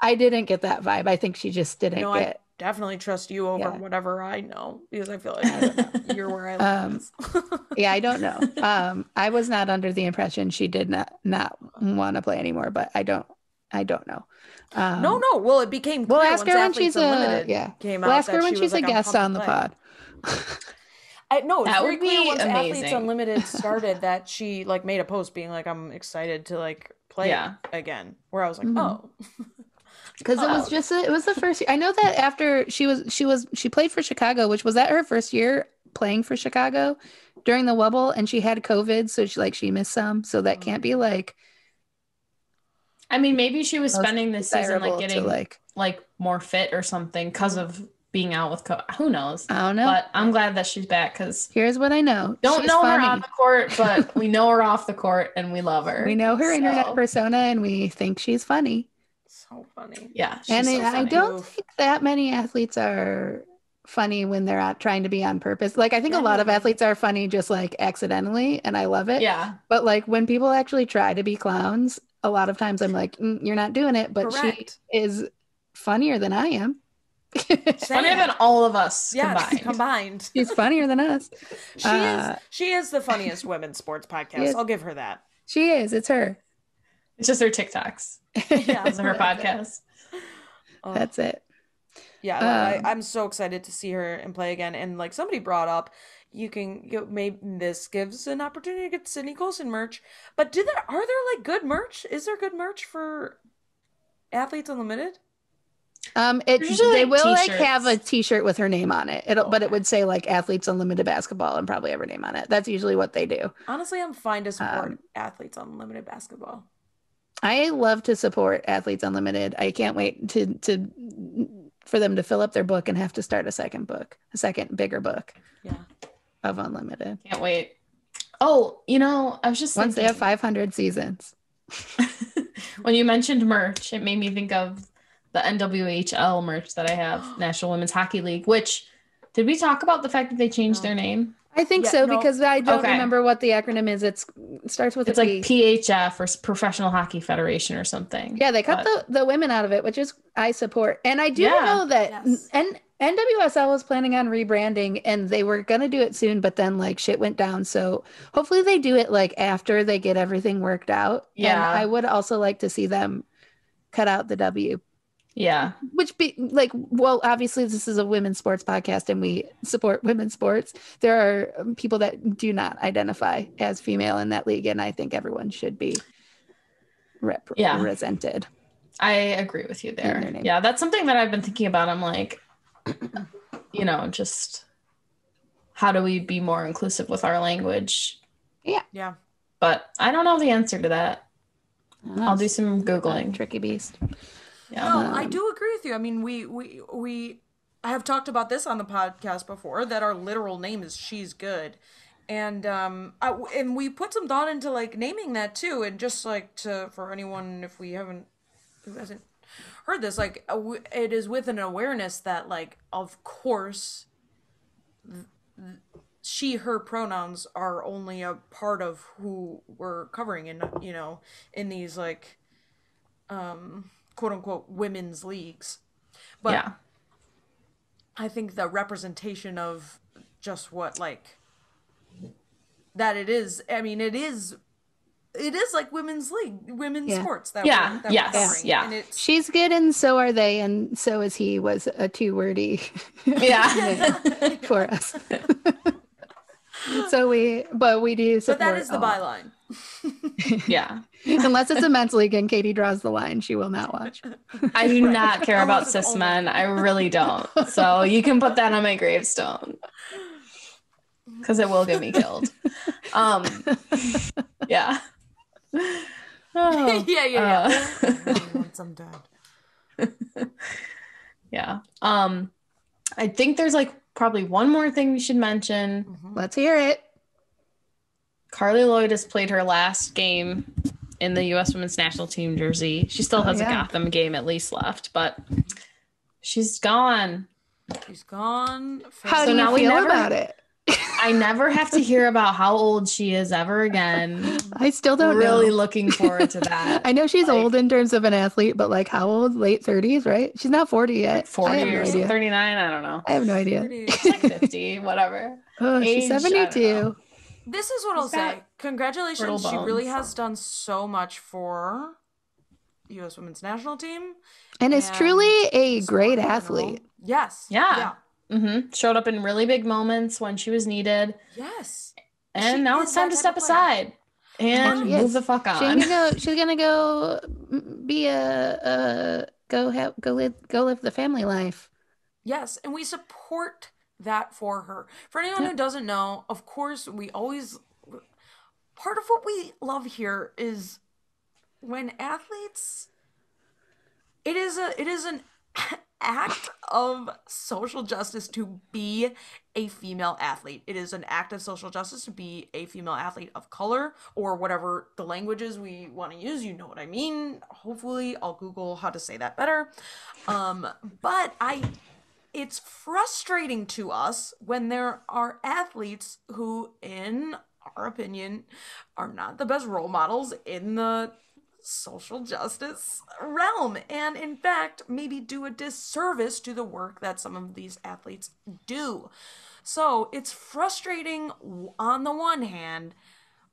I didn't get that vibe. I think she just didn't get. I definitely trust you over whatever I know, because I feel like you're where I live. Yeah, I don't know. I was not under the impression she did not want to play anymore, but I don't know. No. Well, it became clear. We'll ask her when she's came out. We'll ask her when she's a guest on the pod. No, it's That very would clear be once Athletes amazing. Unlimited started that she like made a post being like, I'm excited to like play again. Where I was like, oh. Because it was the first year. I know that after she played for Chicago, which was that her first year playing for Chicago during the Wubble, and she had COVID, so she missed some. So that can't be like. I mean, maybe she was spending this season like getting like more fit or something because of being out with COVID. Who knows? I don't know. But I'm glad that she's back because here's what I know. Don't know her on the court, but we know her off the court and we love her. We know her internet persona and we think she's funny. So funny. Yeah. And I don't think that many athletes are funny when they're out trying to be on purpose. Like, I think a lot of athletes are funny just like accidentally, and I love it. Yeah. But like when people actually try to be clowns, a lot of times I'm like, you're not doing it. But she is funnier than I am. Funnier than all of us combined. She's funnier than us. She is the funniest women's sports podcast. I'll give her that. She is. It's her. It's just her TikToks. Yeah, those are her podcasts. That's it. Yeah, I'm so excited to see her and play again. And like somebody brought up, maybe this gives an opportunity to get Sydney Colson merch. But are there like good merch? Is there good merch for Athletes Unlimited? They will like have a t-shirt with her name on it. But it would say like Athletes Unlimited Basketball and probably have her name on it. That's usually what they do. Honestly, I'm fine to support Athletes Unlimited Basketball. I love to support Athletes Unlimited. I can't wait for them to fill up their book and have to start a second bigger book. Yeah. Of Unlimited. Can't wait. Oh, I was just once they have 500 seasons. When you mentioned merch, it made me think of the NWHL merch that I have, National Women's Hockey League, which, did we talk about the fact that they changed their name? I think because I don't remember what the acronym is. It starts with it's like PHF or Professional Hockey Federation or something. Yeah, they cut the women out of it, which is I support. And I do know that NWSL was planning on rebranding and they were going to do it soon, but then like shit went down. So hopefully they do it like after they get everything worked out. Yeah. And I would also like to see them cut out the W. Yeah. Which be like, well, obviously this is a women's sports podcast and we support women's sports. There are people that do not identify as female in that league. And I think everyone should be represented. I agree with you there. Yeah. That's something that I've been thinking about. I'm like, just how do we be more inclusive with our language? Yeah. Yeah. But I don't know the answer to that. I'll do some Googling. Tricky beast. Yeah. No, I do agree with you. I mean, we have talked about this on the podcast before, that our literal name is She's Good. And and we put some thought into like naming that too. And just like for anyone, if who hasn't heard this, like it is with an awareness that like, of course, she, her pronouns are only a part of who we're covering in these like, quote unquote women's leagues. But yeah. I think the representation of just what like that it is, I mean, it is like women's sports that we're covering. Yeah. And She's Good and so are they, and so is he was a 2-wordy for us. So we do support. But that is the byline. Yeah. Unless it's a men's league and Katie draws the line, she will not watch. I do not care about cis men. I really don't. So you can put that on my gravestone. Because it will get me killed. Yeah. Oh, yeah. Once I'm dead. Yeah. I think there's like probably one more thing we should mention. Mm-hmm. Let's hear it. Carly Lloyd has played her last game in the U.S. Women's National Team jersey. She still has a Gotham game at least left, but she's gone. She's gone. How do you feel about it? I never have to hear about how old she is ever again. I still don't really know. Looking forward to that. I know she's old in terms of an athlete, but like how old? Late 30s, right? She's not 40 yet. Like 40 or 39, I don't know. I have no idea. She's like 50, whatever. Oh, she's 72. This is what I'll say. Congratulations. She really has done so much for the U.S. Women's National Team. And is truly a great athlete. Yes. Yeah. Showed up in really big moments when she was needed. Yes. And now it's time to step aside and move the fuck on. She's gonna go be go live the family life. Yes, and we support that for her. For anyone who doesn't know, of course, we always part of what we love here is when athletes it is an act of social justice to be a female athlete. It is an act of social justice to be a female athlete of color, or whatever the languages we want to use. You know what I mean. Hopefully I'll Google how to say that better. But it's frustrating to us when there are athletes who, in our opinion, are not the best role models in the social justice realm, and in fact maybe do a disservice to the work that some of these athletes do. So it's frustrating on the one hand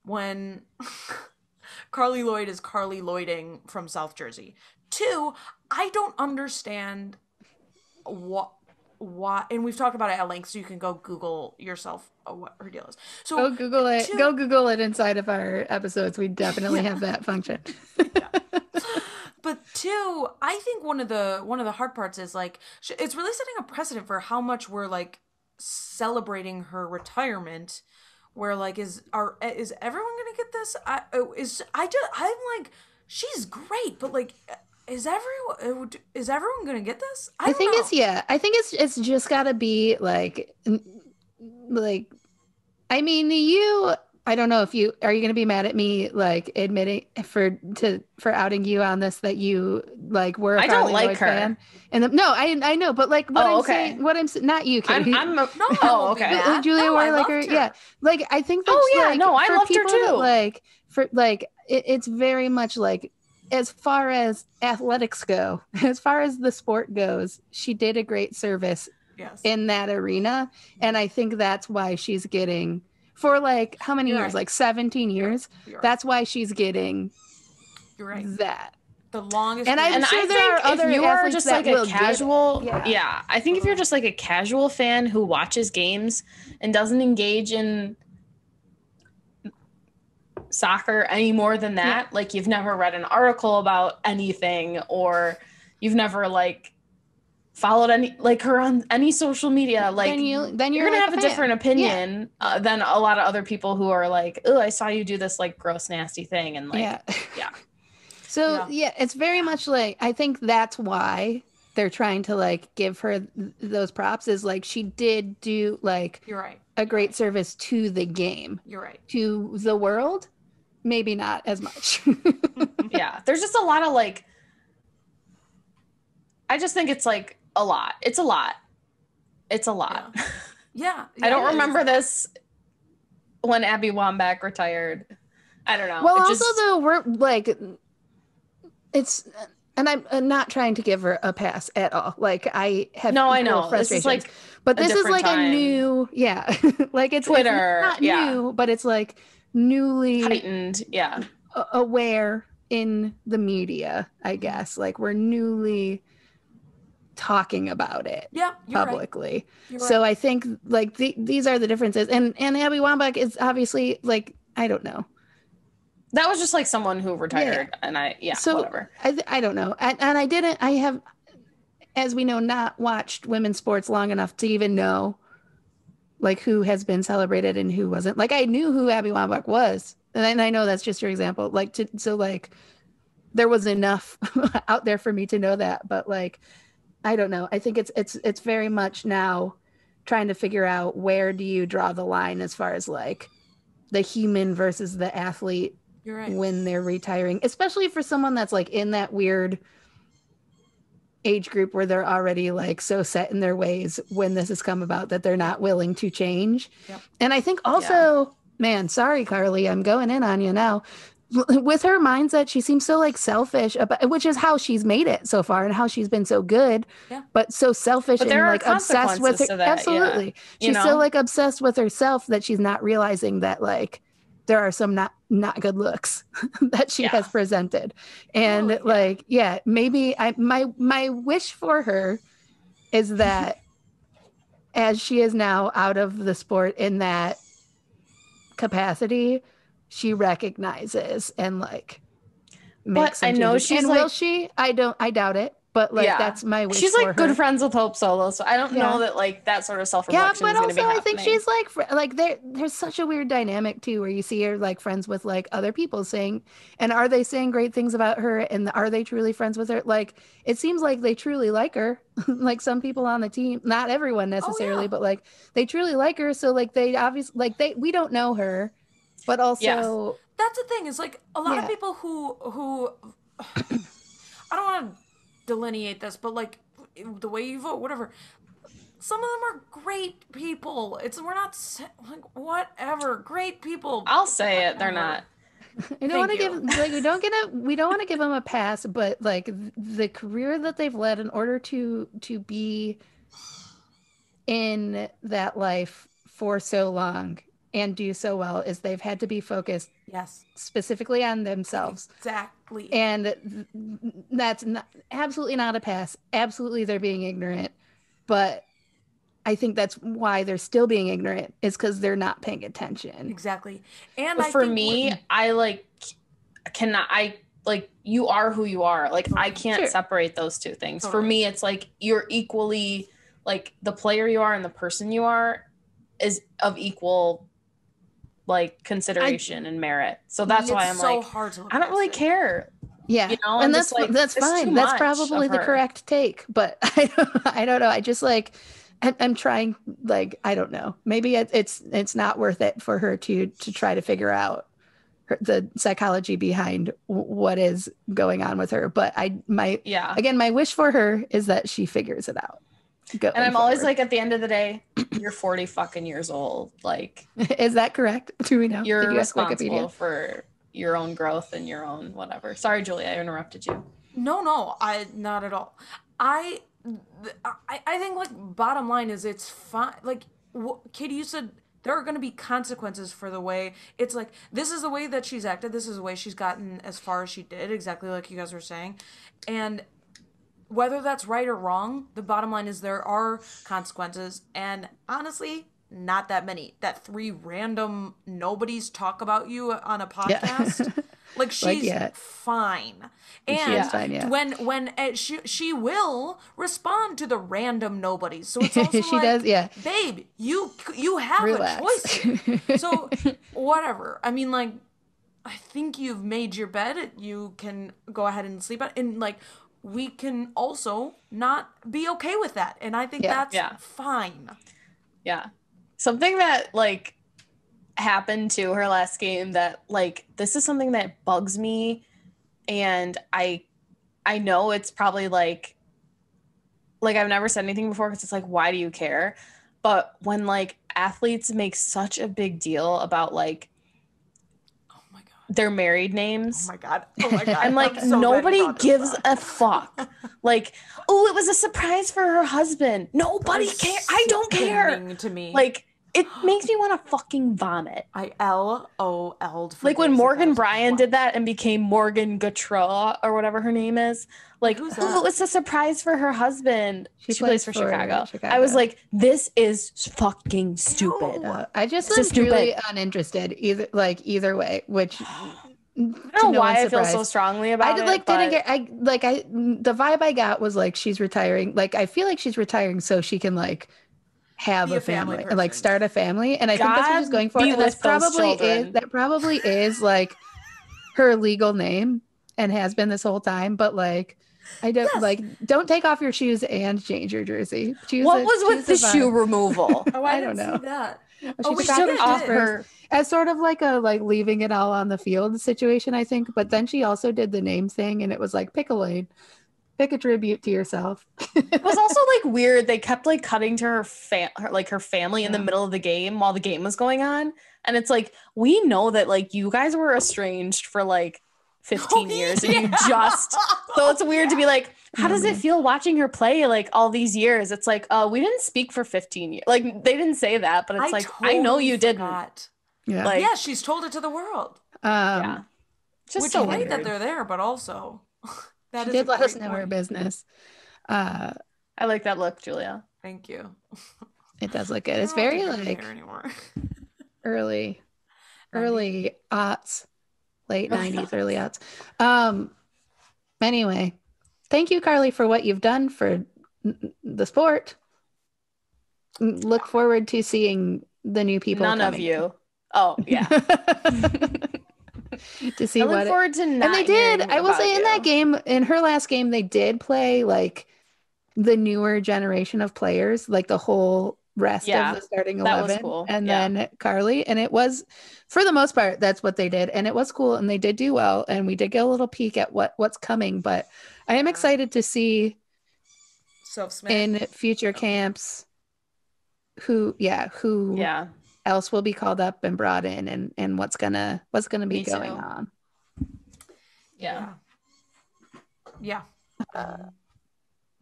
when Carly Lloyd is Carly Lloyding from South Jersey. Two, I don't understand why, and we've talked about it at length, so you can go Google yourself what her deal is. So go Google it. Go Google it inside of our episodes. We definitely have that function. But two, I think one of the hard parts is like it's really setting a precedent for how much we're like celebrating her retirement. Where like is everyone gonna get this? I'm like, she's great, but like, is everyone gonna get this? I think it's just gotta be like I mean, I don't know if are you going to be mad at me, like admitting for outing you on this, that you like were a Carly Lloyd fan? And no, I know, but like what I'm saying, not you, Katie. Julia wore like her. Yeah. Like, I think that's I loved her too. Like for like, it's very much like, as far as athletics go, as far as the sport goes, she did a great service in that arena. And I think that's why she's getting, for like how many years? Right. Like 17 years. You're that's why she's getting that. The longest. And I'm sure there are other you are just like a casual. I think if you're Uh-huh. just like a casual fan who watches games and doesn't engage in soccer any more than that, like you've never read an article about anything, or you've never like followed any like her on any social media, like then you're gonna have a different opinion than a lot of other people who are like, oh, I saw you do this like gross nasty thing, and like so it's very much like, I think that's why they're trying to like give her those props, is like she did do like a great service to the game. You're right. To the world, maybe not as much. There's just a lot of like, I just think it's like a lot. It's a lot. Yeah. I don't remember this when Abby Wambach retired. I don't know. Well, though, we're like, it's, and I'm not trying to give her a pass at all. Like, I have I know frustrations. This is like, but this is like time. A new, like it's Twitter, it's not new, but it's like newly heightened, aware in the media, I guess. Like, we're newly talking about it publicly. Right. So I think like these are the differences. And Abby Wambach is obviously like, I don't know. That was just like someone who retired, and whatever. I don't know. I have, as we know, not watched women's sports long enough to even know like who has been celebrated and who wasn't. Like, I knew who Abby Wambach was, and I know that's just your example. Like, so like there was enough out there for me to know that, but like, I don't know. I think it's very much now trying to figure out, where do you draw the line as far as like the human versus the athlete when they're retiring, especially for someone that's like in that weird age group where they're already like so set in their ways when this has come about that they're not willing to change. And I think also, man, sorry, Carly, I'm going in on you now. With her mindset, she seems so like selfish about, which is how she's made it so far and how she's been so good, but so selfish and like obsessed with her. Absolutely. She's so like obsessed with herself that she's not realizing that like there are some not good looks that she has presented. And maybe my wish for her is that as she is now out of the sport in that capacity, she recognizes and like makes some I know changes. she's and like, will she? I doubt it. But like that's my wish she's for like her. good friends with Hope Solo, so I don't know that like that sort of self-reflection is going to be happening. I think she's like there's such a weird dynamic too, where you see her like friends with like other people saying, and are they saying great things about her, and are they truly friends with her? Like it seems like they truly like her. Like some people on the team, not everyone necessarily, but like they truly like her. So like they obviously like we don't know her, but also that's the thing is like a lot of people who I don't want to delineate this, but like the way you vote, whatever. Some of them are great people. We're not like whatever great people. I'll say it. They're not. I don't want to give like we don't want to give them a pass, but like the career that they've led in order to be in that life for so long and do so well is they've had to be focused specifically on themselves. Exactly. And that's absolutely not a pass. Absolutely they're being ignorant. But I think that's why they're still being ignorant is because they're not paying attention. Exactly. And for me, I like cannot you are who you are. Like I can't separate those two things. For me, it's like you're equally like the player you are and the person you are is of equal like consideration and merit. So that's why I'm so hard to look I don't really care. Yeah, and that's fine. That's probably the correct take, but I don't know. I just like I'm trying. Like I don't know. Maybe it's not worth it for her to try to figure out the psychology behind what is going on with her. But my wish for her is that she figures it out. And I'm always like, at the end of the day, you're 40 fucking years old. Like, is that correct? Do we know? You're responsible for your own growth and your own whatever. Sorry, Julia, I interrupted you. No, I not at all. I think like bottom line is it's fine. Like Katie, you said there are going to be consequences for the way it's like this is the way that she's acted. This is the way she's gotten as far as she did. Exactly like you guys were saying, and whether that's right or wrong, the bottom line is there are consequences, and honestly, not that many. That 3 random nobodies talk about you on a podcast. Yeah. Like she's fine, and when she will respond to the random nobodies. So it's also she does, babe, you have a choice here. So whatever. I mean, like, I think you've made your bed. You can go ahead and sleep on, and like we can also not be okay with that, and I think that's fine. Yeah. Something that like happened to her last game that like this is something that bugs me, and I know it's probably like I've never said anything before because it's like, why do you care? But when like athletes make such a big deal about like their married names. Oh my god. And like so nobody gives a fuck. Like, oh, it was a surprise for her husband. Nobody cares. I don't care. To me. Like, it makes me want to fucking vomit. I LOL'd. Like when Morgan Bryan did that and became Morgan Gautreau or whatever her name is. Like, oh, it was a surprise for her husband. She plays for Chicago. I was like, this is fucking stupid. I just was really uninterested either way, which I don't know why I feel so strongly about it. The vibe I got was like she's retiring. Like I feel like she's retiring so she can like have a family and like start a family, and I think that's what she's going for. And that probably is like her legal name and has been this whole time. But like, I don't don't take off your shoes and change your jersey. What was with the shoe removal? I don't know. See that. She took it off her as sort of like a leaving it all on the field situation, I think. But then she also did the name thing, and it was like pick a lane. Pick a tribute to yourself. It was also like weird. They kept like cutting to her family in the middle of the game while the game was going on. And it's like, we know that like you guys were estranged for like 15 years and you just, so it's weird to be like, how does it feel watching her play like all these years? It's like, we didn't speak for 15 years. Like they didn't say that, but it's I know you didn't. Yeah. Like, yeah, she's told it to the world. Just which so great weird that they're there, but also she did let us know her business. I like that look, Julia. Thank you. It does look good. It's very like early aughts, late 90s, early aughts. Anyway, thank you, Carly, for what you've done for the sport. Look forward to seeing the new people. None of you. Oh, yeah. To see I look forward to not. And they did. I will say in that game, in her last game, they did play like the newer generation of players, like the whole rest of the starting 11. That was cool. And then Carly. And it was, for the most part, that's what they did. And it was cool. And they did do well. And we did get a little peek at what's coming. But I am excited to see in future camps who else will be called up and brought in and what's gonna be going on. Yeah.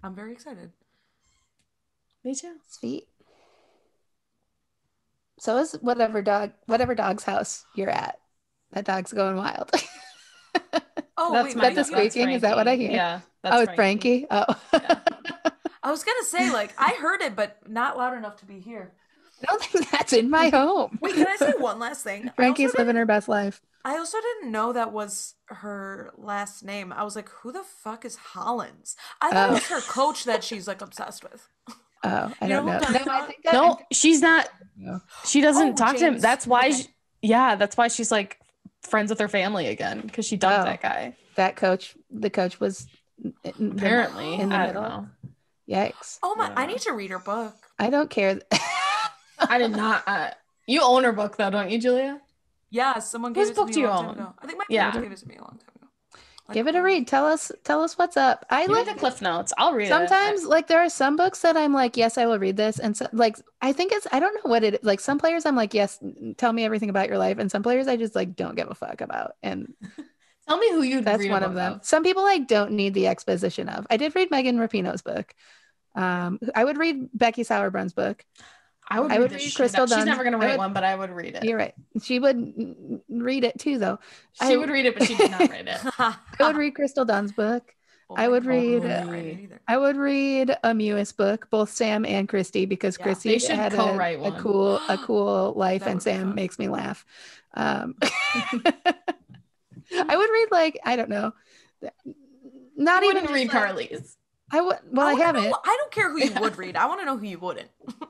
I'm very excited. Me too. Sweet. So is whatever dog's house you're at. That dog's going wild. That's the squeaking. Is that what I hear? Yeah. It's Frankie. Oh. Yeah. I was gonna say, like, I heard it, but not loud enough to be here. I don't think that's in my home. Wait, can I say one last thing? Frankie's living her best life. I also didn't know that was her last name. I was like, who the fuck is Hollins? I thought it was her coach that she's like obsessed with. Oh, I don't know. No, she's not. She doesn't talk to him. That's why. Okay. That's why she's like friends with her family again, because she dumped that guy. That coach. The coach was apparently in the middle. Don't know. Yikes! Oh my! I need to read her book. I don't care. I did not. You own her book though, don't you, Julia? Yeah, someone gave it to me a long time ago. I think my parents gave it to me a long time ago. Give it a read. Tell us what's up. I like the Cliff Notes. I'll read sometimes, it. Like there are some books that I'm like, yes, I will read this. And so, like, I think I don't know what it is. Like some players I'm like, yes, tell me everything about your life. And some players I just like don't give a fuck about. And tell me who you'd that's read one of them. Some people I don't need the exposition of. I did read Megan Rapinoe's book. I would read Becky Sauerbrun's book. I would read Crystal Dunn's. She's never going to write one, but I would read it. You're right. She would read it too, though. She would read it, but she did not read it. I would read Crystal Dunn's book. I would read Amuis' book, both Sam and Christy, because Christy had a cool life, and Sam makes me laugh. I would read like, I don't know. Not you even wouldn't read Carly's. I would. Well, I haven't. I don't care who you would read. I want to know who you wouldn't.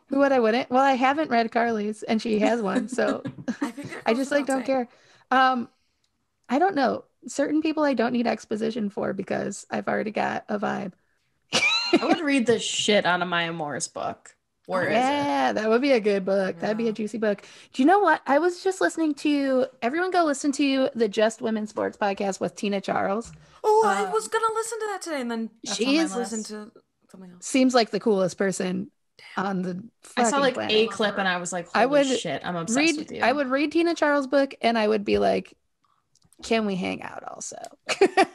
Who would I wouldn't? Well, I haven't read Carly's, and she has one, so I just like don't care. I don't know. Certain people I don't need exposition for because I've already got a vibe. I would read the shit out of Maya Moore's book. Where is it? Yeah, that would be a good book. Yeah. That'd be a juicy book. Do you know what? I was just listening to. Everyone, go listen to the Just Women Sports podcast with Tina Charles. Oh, I was gonna listen to that today, and then listen to something else. Seems like the coolest person on the. I saw like planet. a clip, and I was like, "Holy shit, I'm obsessed with you." I would read Tina Charles' book, and I would be like, "Can we hang out? Also,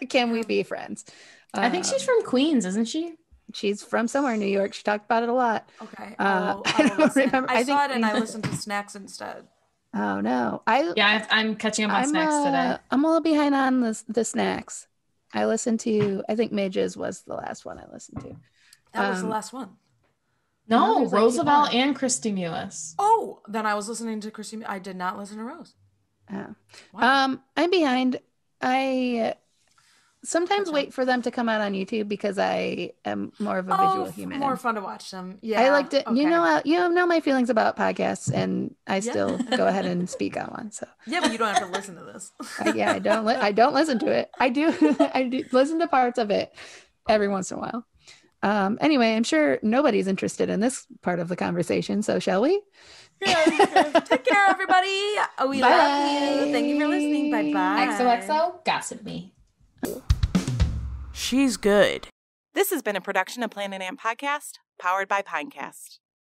can we be friends?" I think she's from Queens, isn't she? She's from somewhere in New York. She talked about it a lot. Okay, I don't remember. I saw it, and I listened to Snacks instead. Oh no, I'm catching up on Snacks today. I'm a little behind on the Snacks. I listened to, I think Midges was the last one I listened to. That was the last one. No, Roosevelt and Christy Mewis. Oh, then I was listening to Christy. I did not listen to Rose. Oh. Wow. I'm behind. I sometimes wait for them to come out on YouTube because I am more of a visual human. More fun to watch them. Yeah. I liked it. Okay. You know my feelings about podcasts, and I still go ahead and speak on one. So yeah, but you don't have to listen to this. I don't. I don't listen to it. I do. I do listen to parts of it every once in a while. Anyway, I'm sure nobody's interested in this part of the conversation. So shall we? Yeah, take care, everybody. We love you. Thank you for listening. Bye bye. XOXO, gossip me. She's good. This has been a production of Planet Amp Podcast, powered by Pinecast.